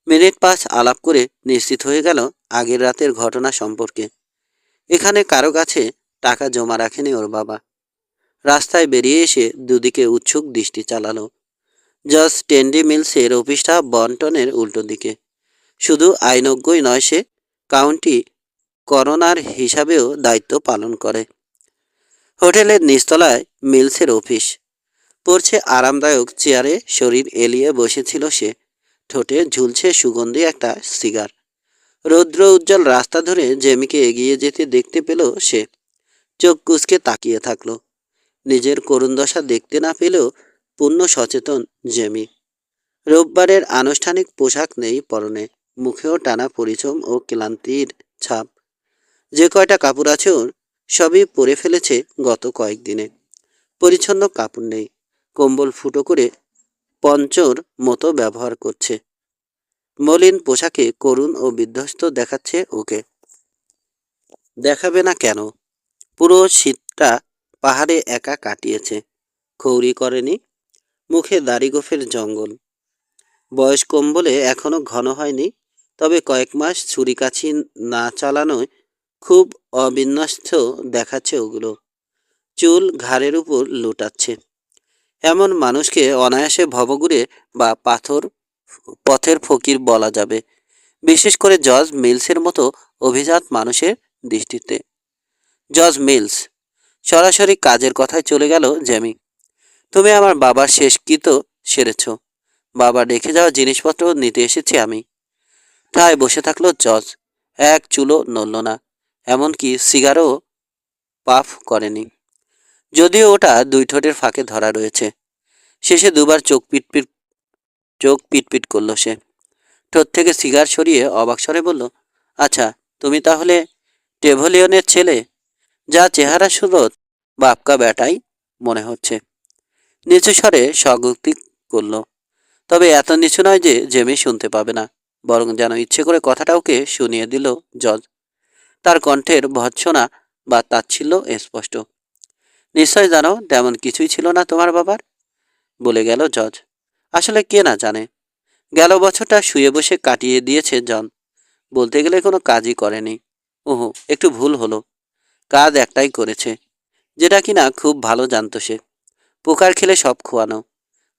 মিনিট 5 আলাপ করে নিশ্চিত হয়ে গেল আগের রাতের ঘটনা সম্পর্কে। এখানে কারো কাছে টাকা জমা রাখেনি ওর বাবা। রাস্তায় বেরিয়ে এসে দুদিকে উৎসুক দৃষ্টি চালালো। জাস্ট টেন্ডি মিলসের অফিসটা বন্টনের উল্টো দিকে। শুধু আইনজ্ঞই নয়, সে কাউন্টি করোনার হিসাবেও দায়িত্ব পালন করে। হোটেলের নিচতলায় মিলসের অফিস। পড়ছে আরামদায়ক চেয়ারে শরীর এলিয়ে বসেছিল সে। ঠোঁটে ঝুলছে সুগন্ধি একটা সিগার। রৌদ্র উজ্জ্বল রাস্তা ধরে জেমিকে এগিয়ে যেতে দেখতে পেল সে। চোখ কুঁচকে তাকিয়ে থাকলো। নিজের করুণ দশা দেখতে না পেলেও পূর্ণ সচেতন জেমি। রোববারের আনুষ্ঠানিক পোশাক নেই পরনে, মুখেও টানা পরিশ্রম ও ক্লান্তির ছাপ। যে কয়টা কাপড় আছে ওর, সবই পরে ফেলেছে গত কয়েকদিনে। পরিচ্ছন্ন কাপড় নেই, কম্বল ফুটো করে পঞ্চর মতো ব্যবহার করছে। মলিন পোশাকে করুণ ও বিধ্বস্ত দেখাচ্ছে ওকে। দেখাবে না কেন? পুরো শীতটা পাহাড়ে একা কাটিয়েছে, খৌরি করেনি। মুখে দাড়িগোফের জঙ্গল। বয়স কম বলে এখনো ঘন হয়নি, তবে কয়েক মাস ছুরিকাছি না চালানোয় খুব অবিন্যস্ত দেখাচ্ছে ওগুলো। চুল ঘাড়ের উপর লুটাচ্ছে। এমন মানুষকে অনায়াসে ভবঘুরে বা পথের ফকির বলা যাবে, বিশেষ করে জজ মিলসের মতো অভিজাত মানুষের দৃষ্টিতে। জজ মিলস। সরাসরি কাজের কথায় চলে গেল জেমি। তুমি আমার বাবার শেষকৃত্য সেরেছ। বাবা রেখে যাওয়া জিনিসপত্র নিতে এসেছি আমি। ঠায় বসে থাকলো জজ। এক চুলো নড়ল না, এমনকি সিগারও পাফ করেনি, যদিও ওটা 2 ঠোঁটের ফাঁকে ধরা রয়েছে। শেষে 2বার চোখ পিটপিট করলো সে। ঠোঁট থেকে সিগার সরিয়ে অবাক স্বরে বলল, আচ্ছা, তুমি তাহলে টেভলিয়নের ছেলে? যা চেহারা সুরত, বাপকা বেটাই মনে হচ্ছে। নিচু স্বরে স্বগোক্তি করল, তবে এত নিচু নয় যে জেমি শুনতে পাবে না, বরং যেন ইচ্ছে করে কথাটা ওকে শুনিয়ে দিল জজ। তার কণ্ঠের ভৎসনা বা তাচ্ছিল্য স্পষ্ট। নিশ্চয় জানো তেমন কিছুই ছিল না তোমার বাবার, বলে গেল জজ। আসলে কে না জানে। গেল বছরটা শুয়ে বসে কাটিয়ে দিয়েছে জন। বলতে গেলে কোনো কাজই করেনি। ওহো, একটু ভুল হলো। কাজ একটাই করেছে, যেটা কিনা খুব ভালো জানতো সে। পোকার খেলে সব খোয়ানো।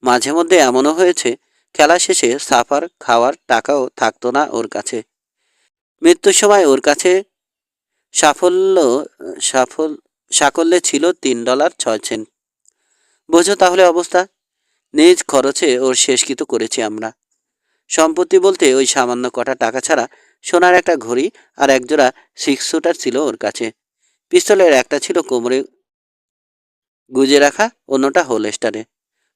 মাঝে মধ্যে এমনও হয়েছে খেলা শেষে সাফার খাওয়ার টাকাও থাকতো না ওর কাছে। মৃত্যুর সময় ওর কাছে সাফল্য সাফল সাকল্যে ছিল $3.06। বোঝো তাহলে অবস্থা। নিজ খরচে ওর শেষকৃত্য করেছি আমরা। সম্পত্তি বলতে ওই সামান্য কটা টাকা ছাড়া সোনার একটা ঘড়ি আর একজোড়া 6 শুটার ছিল ওর কাছে। পিস্তলের একটা ছিল কোমরে গুজে রাখা, অন্যটা হোলস্টারে।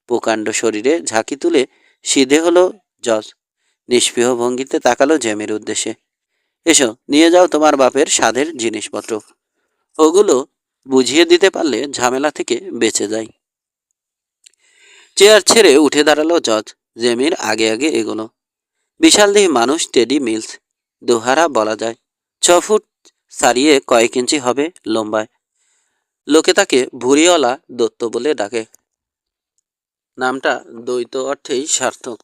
প্রকাণ্ড শরীরে ঝাঁকি তুলে সিধে হলো জজ। নিষ্পৃহ ভঙ্গিতে তাকালো জেমির উদ্দেশ্যে। এসো, নিয়ে যাও তোমার বাপের সাধের জিনিসপত্র। ওগুলো বুঝিয়ে দিতে পারলে ঝামেলা থেকে বেঁচে যায়। চেয়ার ছেড়ে উঠে দাঁড়ালো জজ। জেমির আগে আগে এগোলো। বিশালদেহী মানুষ টেডি মিলস, দোহারা বলা যায়। 6 ফুট সারিয়ে কয়েক ইঞ্চি হবে লম্বায়। লোকে তাকে ভুঁড়িওয়ালা দত্ত বলে ডাকে। নামটা দ্বৈত অর্থেই সার্থক।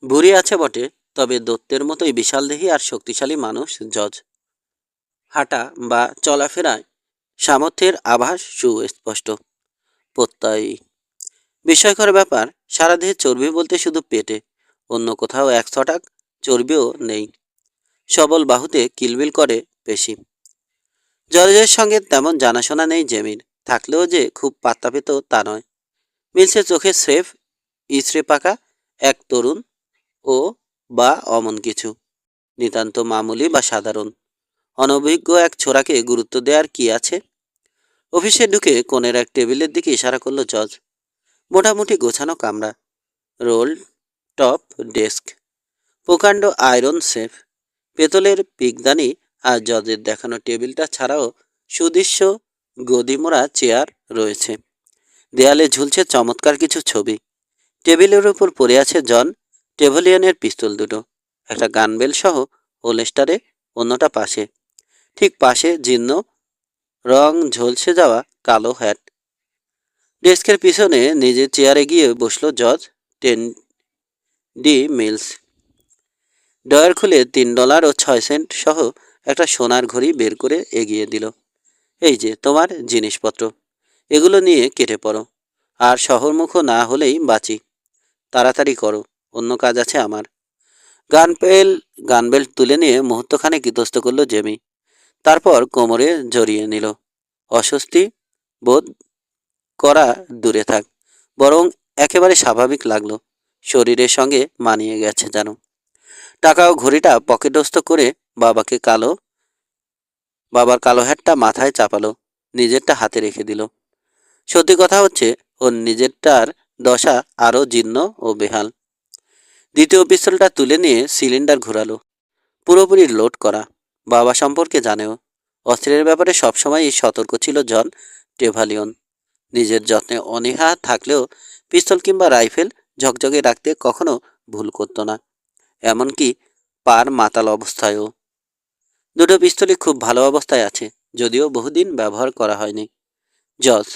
ভুঁড়ি আছে বটে, তবে দত্তের মতোই বিশালদেহী আর শক্তিশালী মানুষ জজ। হাঁটা বা চলাফেরায় সামর্থ্যের আভাস সুস্পষ্ট। প্রত্যয়ী। বিস্ময়কর ব্যাপার, সারা দেহে চর্বি বলতে শুধু পেটে, অন্য কোথাও 1 ছটাক চর্বিও নেই। সবল বাহুতে কিলবিল করে পেশি। জজের সঙ্গে তেমন জানাশোনা নেই জেমির, থাকলেও যে খুব পাত্তা পেত তা নয়। মিলসের চোখে স্রেফ ইচড়ে পাকা এক তরুণ ও বা অমন কিছু, নিতান্ত মামুলি বা সাধারণ। অনভিজ্ঞ এক ছোড়াকে গুরুত্ব দেওয়ার কি আছে? অফিসে ঢুকে কোণের এক টেবিলের দিকে ইশারা করলো জজ। মোটামুটি গোছানো কামরা, রোল টপ ডেস্ক, প্রকাণ্ড আয়রন সেফ, পেতলের পিকদানি আর জজের দেখানো টেবিলটা ছাড়াও সুদৃশ্য গদিমোড়া চেয়ার রয়েছে। দেয়ালে ঝুলছে চমৎকার কিছু ছবি। টেবিলের উপর পড়ে আছে জন টেভলিয়ানের পিস্তল দুটো, একটা গানবেল সহ হোলস্টারে, অন্যটা পাশে। ঠিক পাশে জীর্ণ রং ঝলসে যাওয়া কালো হ্যাট। ডেস্কের পিছনে নিজের চেয়ারে গিয়ে বসলো জজ টেন ডি মিলস। ডয়ার খুলে $3.06 সহ একটা সোনার ঘড়ি বের করে এগিয়ে দিল। এই যে তোমার জিনিসপত্র, এগুলো নিয়ে কেটে পড়ো, আর শহরমুখো না হলেই বাঁচি। তাড়াতাড়ি করো, অন্য কাজ আছে আমার। গানবেল্ট তুলে নিয়ে মুহূর্তখানেক ইতস্ত করল জেমি, তারপর কোমরে জড়িয়ে নিল। অস্বস্তি বোধ করা দূরে থাক, বরং একেবারে স্বাভাবিক লাগলো, শরীরের সঙ্গে মানিয়ে গেছে যেন। টাকা ও ঘড়িটা পকেটস্থ করে বাবার কালো হ্যাটটা মাথায় চাপালো, নিজেরটা হাতে রেখে দিল। সত্যি কথা হচ্ছে, ওর নিজেরটার দশা আরও জীর্ণ ও বেহাল। দ্বিতীয় পিস্তলটা তুলে নিয়ে সিলিন্ডার ঘোরালো, পুরোপুরি লোড করা। বাবা সম্পর্কে জানেও, অস্ত্রের ব্যাপারে সবসময়ই সতর্ক ছিল জন টেভালিয়ন। নিজের যত্নে অনীহা থাকলেও পিস্তল কিংবা রাইফেল ঝকঝকে রাখতে কখনো ভুল করতো না, এমনকি পার মাতাল অবস্থায়ও। দুটো পিস্তলই খুব ভালো অবস্থায় আছে, যদিও বহুদিন ব্যবহার করা হয়নি। জজ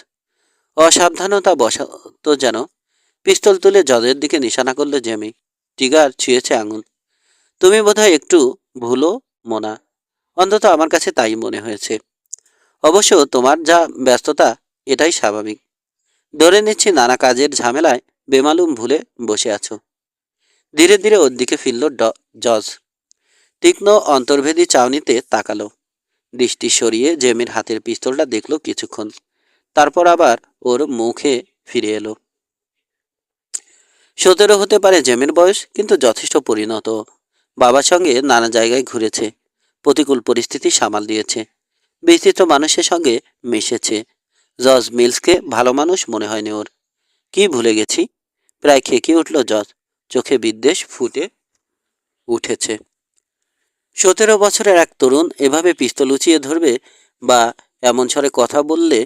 অসাবধানতা বশত যেন পিস্তল তুলে জজের দিকে নিশানা করলে জেমি। ট্রিগার ছুঁয়েছে আঙুল। তুমি বোধহয় একটু ভুলো মোনা, অন্তত আমার কাছে তাই মনে হয়েছে। অবশ্য তোমার যা ব্যস্ততা, এটাই স্বাভাবিক। ধরে নিচ্ছি নানা কাজের ঝামেলায় বেমালুম ভুলে বসে আছো। ধীরে ধীরে ওর দিকে ফিরল জজ। তীক্ষ্ণ অন্তর্ভেদী চাউনিতে তাকালো। দৃষ্টি সরিয়ে জেমির হাতের পিস্তলটা দেখলো কিছুক্ষণ, তারপর আবার ওর মুখে ফিরে এলো। 17 হতে পারে জেমির বয়স, কিন্তু যথেষ্ট পরিণত। বাবার সঙ্গে নানা জায়গায় ঘুরেছে, প্রতিকূল পরিস্থিতি সামাল দিয়েছে, বিস্তৃত মানুষের সঙ্গে মিশেছে। জজ মিলসকে ভালো মানুষ মনে হয়নি ওর। কি ভুলে গেছি? প্রায় খেকিয়ে উঠল জজ, চোখে বিদ্বেষ ফুটে উঠেছে। 17 বছরের এক তরুণ এভাবে পিস্তল উঁচিয়ে ধরবে বা এমন স্বরে কথা বললে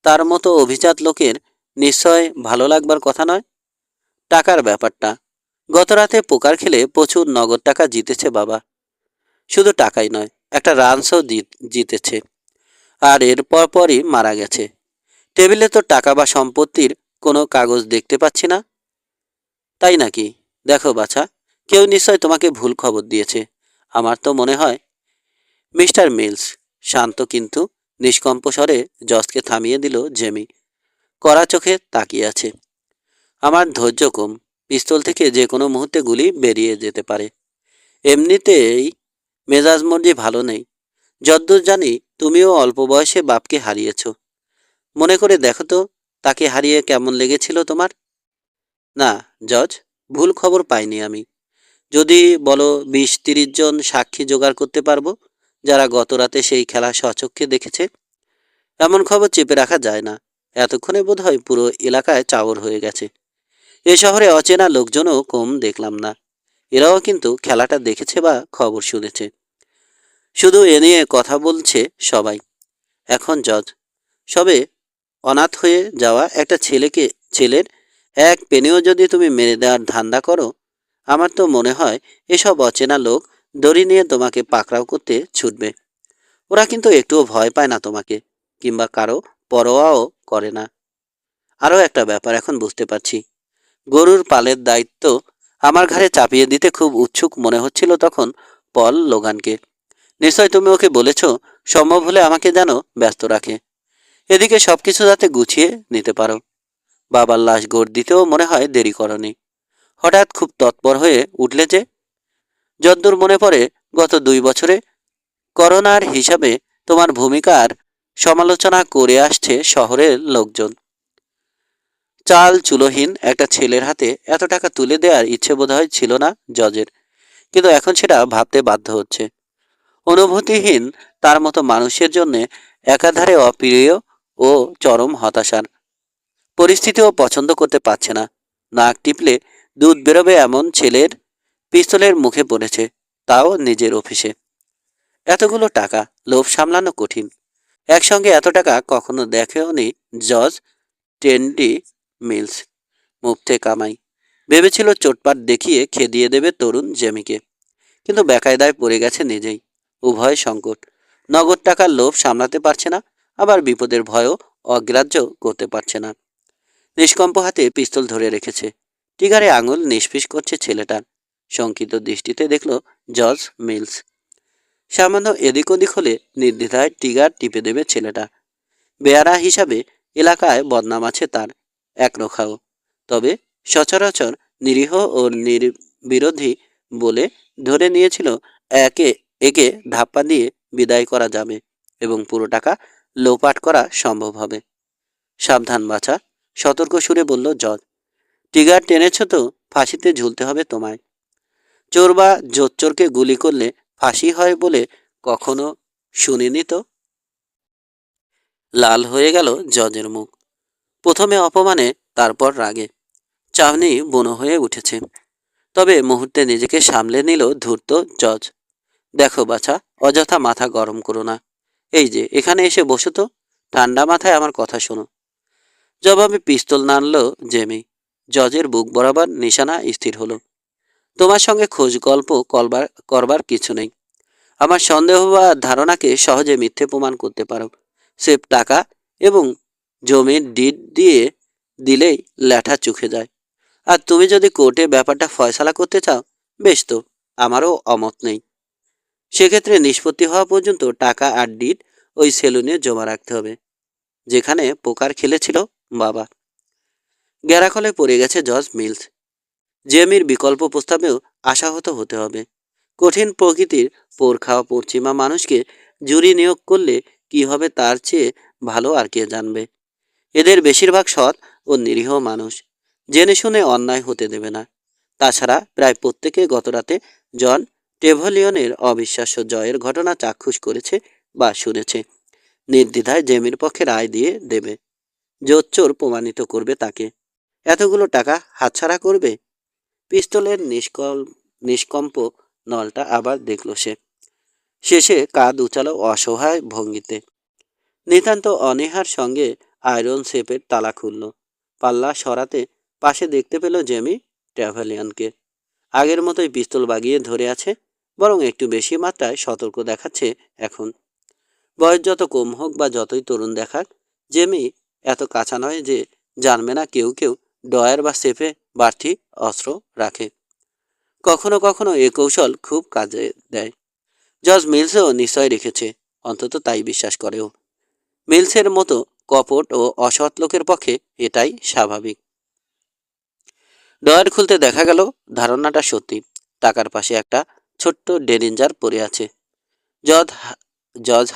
তার মতো অভিজাত লোকের নিশ্চয় ভালো লাগবার কথা নয়। টাকার ব্যাপারটা, গত রাতে পোকার খেলে প্রচুর নগদ টাকা জিতেছে বাবা। শুধু টাকাই নয়, একটা রানসও জিতেছে, আর এর পরই মারা গেছে। টেবিলে তো টাকা বা সম্পত্তির কোনো কাগজ দেখতে পাচ্ছি না। তাই নাকি? দেখো বাছা, কেউ নিশ্চয় তোমাকে ভুল খবর দিয়েছে। আমার তো মনে হয়। মিস্টার মিলস শান্ত কিন্তু নিষ্কম্প স্বরে জজকে থামিয়ে দিল জেমি। কড়া চোখে তাকিয়ে আছে। আমার ধৈর্য কম, পিস্তল থেকে যে কোনো মুহূর্তে গুলি বেরিয়ে যেতে পারে। এমনিতেই মেজাজ মর্জি ভালো নেই। যদ্দূর জানি তুমিও অল্প বয়সে বাপকে হারিয়েছ। মনে করে দেখো তো, তাকে হারিয়ে কেমন লেগেছিল তোমার? না জজ, ভুল খবর পাইনি আমি। যদি বলো 20-30 জন সাক্ষী জোগাড় করতে পারবো, যারা গত রাতে সেই খেলা স্বচক্ষে দেখেছে। এমন খবর চেপে রাখা যায় না। এতক্ষণে বোধহয় পুরো এলাকায় চাওর হয়ে গেছে। এ শহরে অচেনা লোকজনও কম দেখলাম না। এরাও কিন্তু খেলাটা দেখেছে বা খবর শুনেছে। শুধু এ নিয়ে কথা বলছে সবাই। এখন জজ, সবে অনাথ হয়ে যাওয়া একটা ছেলের এক পেনেও যদি তুমি মেরে দেওয়ার ধান্দা করো, আমার তো মনে হয় এসব অচেনা লোক দড়ি নিয়ে তোমাকে পাকড়াও করতে ছুটবে। ওরা কিন্তু একটুও ভয় পায় না তোমাকে, কিংবা কারো পরোয়াও করে না। আরও একটা ব্যাপার এখন বুঝতে পারছি। গরুর পালের দায়িত্ব আমার ঘাড়ে চাপিয়ে দিতে খুব উৎসুক মনে হচ্ছিল তখন পল লোগানকে। নিশ্চয় তুমি ওকে বলেছ সম্ভব হলে আমাকে যেন ব্যস্ত রাখে, এদিকে সবকিছু যাতে গুছিয়ে নিতে পারো। বাবার লাশ গোড় দিতেও মনে হয় দেরি করনি। হঠাৎ খুব তৎপর হয়ে উঠলে যে। যদ্দূর মনে পড়ে, গত 2 বছরে করোনার হিসাবে তোমার ভূমিকার সমালোচনা করে আসছে শহরের লোকজন। চাল চুলোহীন একটা ছেলের হাতে এত টাকা তুলে দেওয়ার ইচ্ছে বোধহয় ছিল না জজের, কিন্তু এখন সেটা ভাবতে বাধ্য হচ্ছে। অনুভূতিহীন তার মতো মানুষের জন্যে একাধারে অপ্রিয় ও চরম হতাশার। পরিস্থিতিও পছন্দ করতে পারছে না। নাক টিপলে দুধ বেরোবে এমন ছেলের পিস্তলের মুখে পড়েছে, তাও নিজের অফিসে। এতগুলো টাকা, লোভ সামলানো কঠিন। একসঙ্গে এত টাকা কখনো দেখেওনি জজ টেন্ডি মিলস। মুফতে কামাই ভেবেছিল চোটপাট দেখিয়ে খেদিয়ে দেবে তরুণ জেমিকে, কিন্তু বেকায়দায় পড়ে গেছে নিজেই। উভয় সংকট, নগদ টাকার লোভ সামলাতে পারছে না, আবার বিপদের ভয়ও অগ্রাহ্য করতে পারছে না। নিষ্কম্প হাতে পিস্তল ধরে রেখেছে, টিগারে আঙুল নিষ্পিস করছে ছেলেটার। শঙ্কিত দৃষ্টিতে দেখল জজ মিলস। সামান্য এদিক ওদিক হলে নির্দ্বিধায় টিগার টিপে দেবে ছেলেটা। বেয়ারা হিসাবে এলাকায় বদনাম আছে তার, একরোখাও। তবে সচরাচর নিরীহ ও নির্বিরোধী বলে ধরে নিয়েছিল একে একে ধাপ্পা দিয়ে বিদায় করা যাবে এবং পুরো টাকা লোপাট করা সম্ভব হবে। সাবধান বাছা, সতর্ক সুরে বলল জজ। টিগার টেনেছ তো ফাঁসিতে ঝুলতে হবে তোমায়। চোর বা জোচ্চোরকে গুলি করলে ফাঁসি হয় বলে কখনো শুনিনি তো। লাল হয়ে গেল জজের মুখ, প্রথমে অপমানে, তারপর রাগে। চাহনি বুনো হয়ে উঠেছে। তবে মুহূর্তে নিজেকে সামলে নিল ধূর্ত জজ। দেখো বাছা, অযথা মাথা গরম করো না। এই যে এখানে এসে বসো তো, ঠান্ডা মাথায় আমার কথা শোনো। জবাবে পিস্তল নাড়ল জেমি। জজের বুক বরাবর নিশানা স্থির হলো। তোমার সঙ্গে খোঁজ গল্প করবার কিছু নেই। আমার সন্দেহ বা ধারণাকে সহজে মিথ্যে প্রমাণ করতে পারো। সেফ টাকা এবং জমির ডিড দিয়ে দিলেই ল্যাঠা চুকে যায়। আর তুমি যদি কোর্টে ব্যাপারটা ফয়সালা করতে চাও, বেশ তো, আমারও অমত নেই। সেক্ষেত্রে নিষ্পত্তি হওয়া পর্যন্ত টাকা আর ডিড ওই সেলুনে জমা রাখতে হবে, যেখানে পোকার খেলেছিল বাবা। গ্যারাকলে পড়ে গেছে জজ মিলস। জেমির বিকল্প প্রস্তাবেও আশাহত হতে হবে। কঠিন প্রকৃতির পোড় খাওয়া পশ্চিমা মানুষকে জুরি নিয়োগ করলে কি হবে তার চেয়ে ভালো আর কে জানবে। এদের বেশিরভাগ সৎ ও নিরীহ মানুষ, জেনে শুনে অন্যায় হতে দেবে না। তাছাড়া প্রায় প্রত্যেকে গতরাতে জন টেভলিয়নের অবিশ্বাস্য জয়ের ঘটনা চাক্ষুষ করেছে বা শুনেছে। নির্দ্বিধায় জেমির পক্ষে রায় দিয়ে দেবে, জোচ্চোর প্রমাণিত করবে তাকে। এতগুলো টাকা হাতছাড়া করবে? পিস্তলের নিষ্কম্প নলটা আবার দেখল সে। শেষে কাঁধ উচালো অসহায় ভঙ্গিতে। নিতান্ত অনীহার সঙ্গে আয়রন সেপের তালা খুলল। পাল্লা সরাতে পাশে দেখতে পেল জেমি ট্র্যাভেলিয়ানকে। আগের মতোই পিস্তল বাগিয়ে ধরে আছে, বরং একটু বেশি মাত্রায় সতর্ক দেখাচ্ছে এখন। বয়স যত কম হোক বা যতই তরুণ দেখাক, জেমি এত কাঁচা নয় যে জানবে না কেউ কেউ ডয়ার বা সেফে বাড়তি অস্ত্র রাখে। কখনো কখনো এ কৌশল খুব কাজে দেয়। জজ মিলসও নিশ্চয় রেখেছে, অন্তত তাই বিশ্বাস করেও। মিলসের মতো কপট ও অসৎ লোকের পক্ষে এটাই স্বাভাবিক। ডয়ার খুলতে দেখা গেল ধারণাটা সত্যি। টাকার পাশে একটা ছোট্ট ডেরিঞ্জার পড়ে আছে। জজ জজ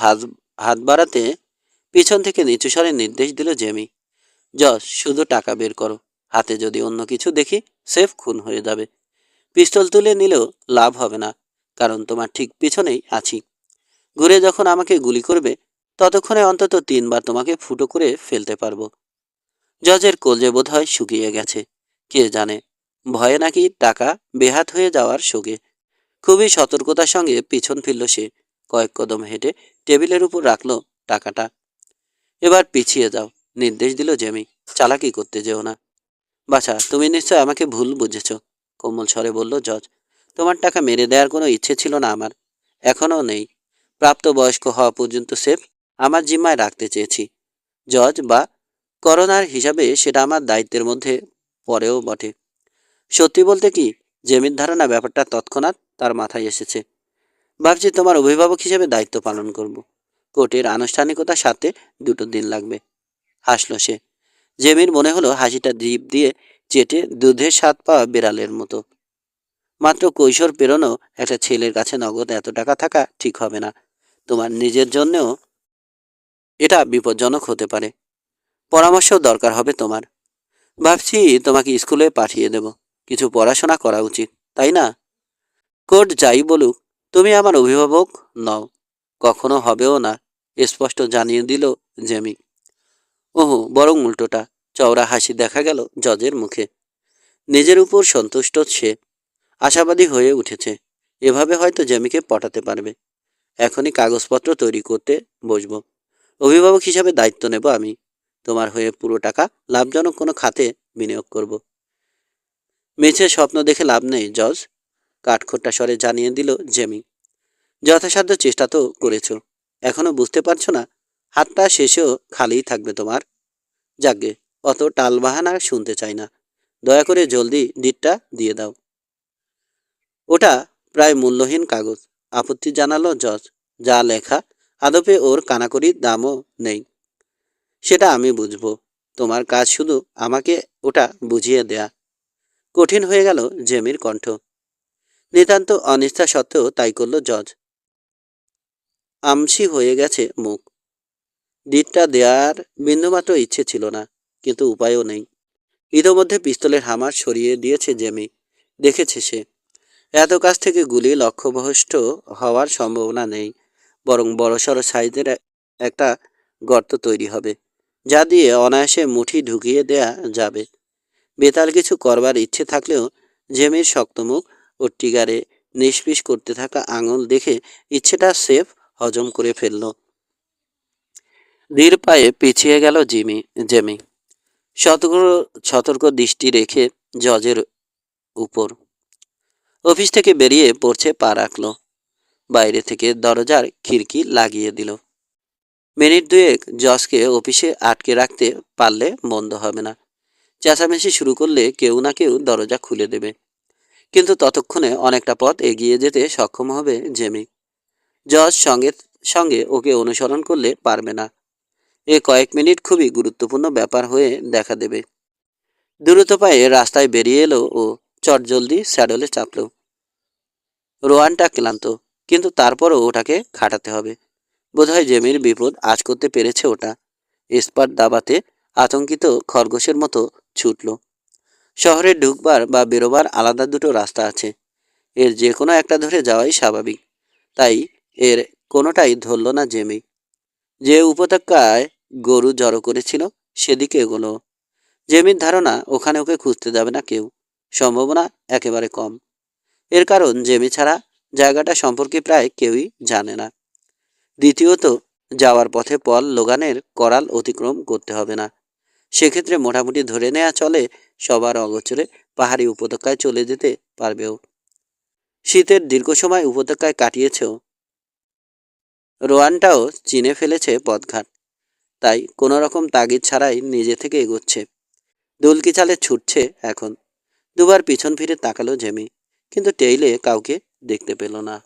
হাত বাড়াতে পিছন থেকে নিচু স্বরে নির্দেশ দিল জেমি। জজ, শুধু টাকা বের করো। হাতে যদি অন্য কিছু দেখি, সেফ খুন হয়ে যাবে। পিস্তল তুলে নিলেও লাভ হবে না, কারণ তোমার ঠিক পিছনেই আছি। ঘুরে যখন আমাকে গুলি করবে, ততক্ষণে অন্তত 3 বার তোমাকে ফুটো করে ফেলতে পারবো। জজের কলজে বোধ হয় শুকিয়ে গেছে। কে জানে, ভয়ে নাকি টাকা বেহাত হয়ে যাওয়ার শোকে। খুবই সতর্কতার সঙ্গে পিছন ফিরল সে। কয়েক কদম হেঁটে টেবিলের উপর রাখলো টাকাটা। এবার পিছিয়ে যাও, নির্দেশ দিল জেমি। চালাকি করতে যেও না। বাছা, তুমি নিশ্চয় আমাকে ভুল বুঝেছ, কোমল স্বরে বলল জজ। তোমার টাকা মেরে দেওয়ার কোনো ইচ্ছে ছিল না আমার, এখনও নেই। প্রাপ্তবয়স্ক হওয়া পর্যন্ত সেফ আমার জিম্মায় রাখতে চেয়েছি। জজ বা করোনার হিসাবে সেটা আমার দায়িত্বের মধ্যে পড়েও বটে। সত্যি বলতে কি, জেমির ধারণা ব্যাপারটা তৎক্ষণাৎ তার মাথায় এসেছে। ভাবছি তোমার অভিভাবক হিসেবে দায়িত্ব পালন করব। কোর্টের আনুষ্ঠানিকতার সাথে 2 দিন লাগবে। হাসল সে। জেমির মনে হলো হাসিটা জিভ দিয়ে চেটে দুধের স্বাদ পাওয়া বিড়ালের মতো। মাত্র কৈশোর পেরোনো একটা ছেলের কাছে নগদ এত টাকা থাকা ঠিক হবে না। তোমার নিজের জন্যও এটা বিপজ্জনক হতে পারে। পরামর্শ দরকার হবে তোমার। ভাবছি তোমাকে স্কুলে পাঠিয়ে দেব। কিছু পড়াশোনা করা উচিত, তাই না? কোর্ট যাই বলুক, তুমি আমার অভিভাবক নও, কখনো হবেও না, স্পষ্ট জানিয়ে দিল জেমি। ওহো, বরং উল্টোটা। চওড়া হাসি দেখা গেল জজের মুখে। নিজের উপর সন্তুষ্ট সে, আশাবাদী হয়ে উঠেছে। এভাবে হয়তো জেমিকে পটাতে পারবে। এখনই কাগজপত্র তৈরি করতে বসবো। অভিভাবক হিসাবে দায়িত্ব নেব আমি। তোমার হয়ে পুরো টাকা লাভজনক কোনো খাতে বিনিয়োগ করব। মিছে স্বপ্ন দেখে লাভ নেই জজ, কাঠখোট্টা স্বরে জানিয়ে দিল জেমি। যথাসাধ্য চেষ্টা তো করেছো, এখনো বুঝতে পারছো না? হাতটা শেষেও খালিই থাকবে তোমার। যাকগে, অত টালবাহানা শুনতে চাই না। দয়া করে জলদি ডিটটা দিয়ে দাও। ওটা প্রায় মূল্যহীন কাগজ, আপত্তি জানালো জজ। যা লেখা আদপে ওর কানাকড়ির দামও নেই। সেটা আমি বুঝবো। তোমার কাজ শুধু আমাকে ওটা বুঝিয়ে দেয়া। কঠিন হয়ে গেল জেমির কণ্ঠ। নিতান্ত অনিচ্ছা সত্ত্বেও তাই করল জজ। আমসি হয়ে গেছে মুখ। ডিটটা দেওয়ার বিন্দুমাত্র ইচ্ছে ছিল না, কিন্তু উপায়ও নেই। ইতোমধ্যে পিস্তলের হামার সরিয়ে দিয়েছে জেমি। দেখেছে সে, এত কাছ থেকে গুলি লক্ষ্যভ্রষ্ট হওয়ার সম্ভাবনা নেই, বরং বড়সড় সাইজের একটা গর্ত তৈরি হবে, যা দিয়ে অনায়াসে মুঠি ঢুকিয়ে দেয়া যাবে। বেতাল কিছু করবার ইচ্ছে থাকলেও জেমির শক্ত মুখ ও টিগারে নিষ্পিস করতে থাকা আঙুল দেখে ইচ্ছেটা সেফ হজম করে ফেলল। ধীর পায়ে পিছিয়ে গেল জেমি, সতর্ক সতর্ক দৃষ্টি রেখে জজের উপর। অফিস থেকে বেরিয়ে পড়ছে পা রাখল। বাইরে থেকে দরজার খিড়কি লাগিয়ে দিল। মিনিট দুয়েক জজকে অফিসে আটকে রাখতে পারলে মন্দ হবে না। চেঁচামেচি শুরু করলে কেউ না কেউ দরজা খুলে দেবে। কিন্তু ততক্ষণে অনেকটা পথ এগিয়ে যেতে সক্ষম হবে জেমি। জজ সঙ্গে সঙ্গে ওকে অনুসরণ করলে পারবে না। এ কয়েক মিনিট খুবই গুরুত্বপূর্ণ ব্যাপার হয়ে দেখা দেবে। দ্রুত পায়ে রাস্তায় বেরিয়ে এলো ও চটজলদি স্যাডলে চাপল। রোয়ানটা ক্লান্ত, কিন্তু তারপরও ওটাকে খাটাতে হবে। বোধহয় জেমির বিপদ আজ করতে পেরেছে ওটা। ইস্পাত দাবাতে আতঙ্কিত খরগোশের মতো ছুটল। শহরে ঢুকবার বা বেরোবার আলাদা দুটো রাস্তা আছে। এর যে কোনো একটা ধরে যাওয়াই স্বাভাবিক। তাই এর কোনোটাই ধরল না জেমি। যে উপত্যকায় গরু জড়ো করেছিল সেদিকে এগোলো। জেমির ধারণা ওখানে ওকে খুঁজতে যাবে না কেউ, সম্ভাবনা একেবারে কম। এর কারণ জেমি ছাড়া জায়গাটা সম্পর্কে প্রায় কেউই জানে না। দ্বিতীয়ত, যাওয়ার পথে পল লোগানের করাল অতিক্রম করতে হবে না। সেক্ষেত্রে মোটামুটি ধরে নেওয়া চলে সবার অগোচরে পাহাড়ি উপত্যকায় চলে যেতে পারবেও। শীতের দীর্ঘ সময় উপত্যকায় কাটিয়েছেও। রোয়ানটাও চিনে ফেলেছে পথঘাট, তাই কোনো রকম তাগিদ ছাড়াই নিজে থেকে এগোচ্ছে। দুলকি চালে ছুটছে এখন। দুবার পিছন ফিরে তাকালো জেমি, কিন্তু টেইলে কাউকে দেখতে পেল না।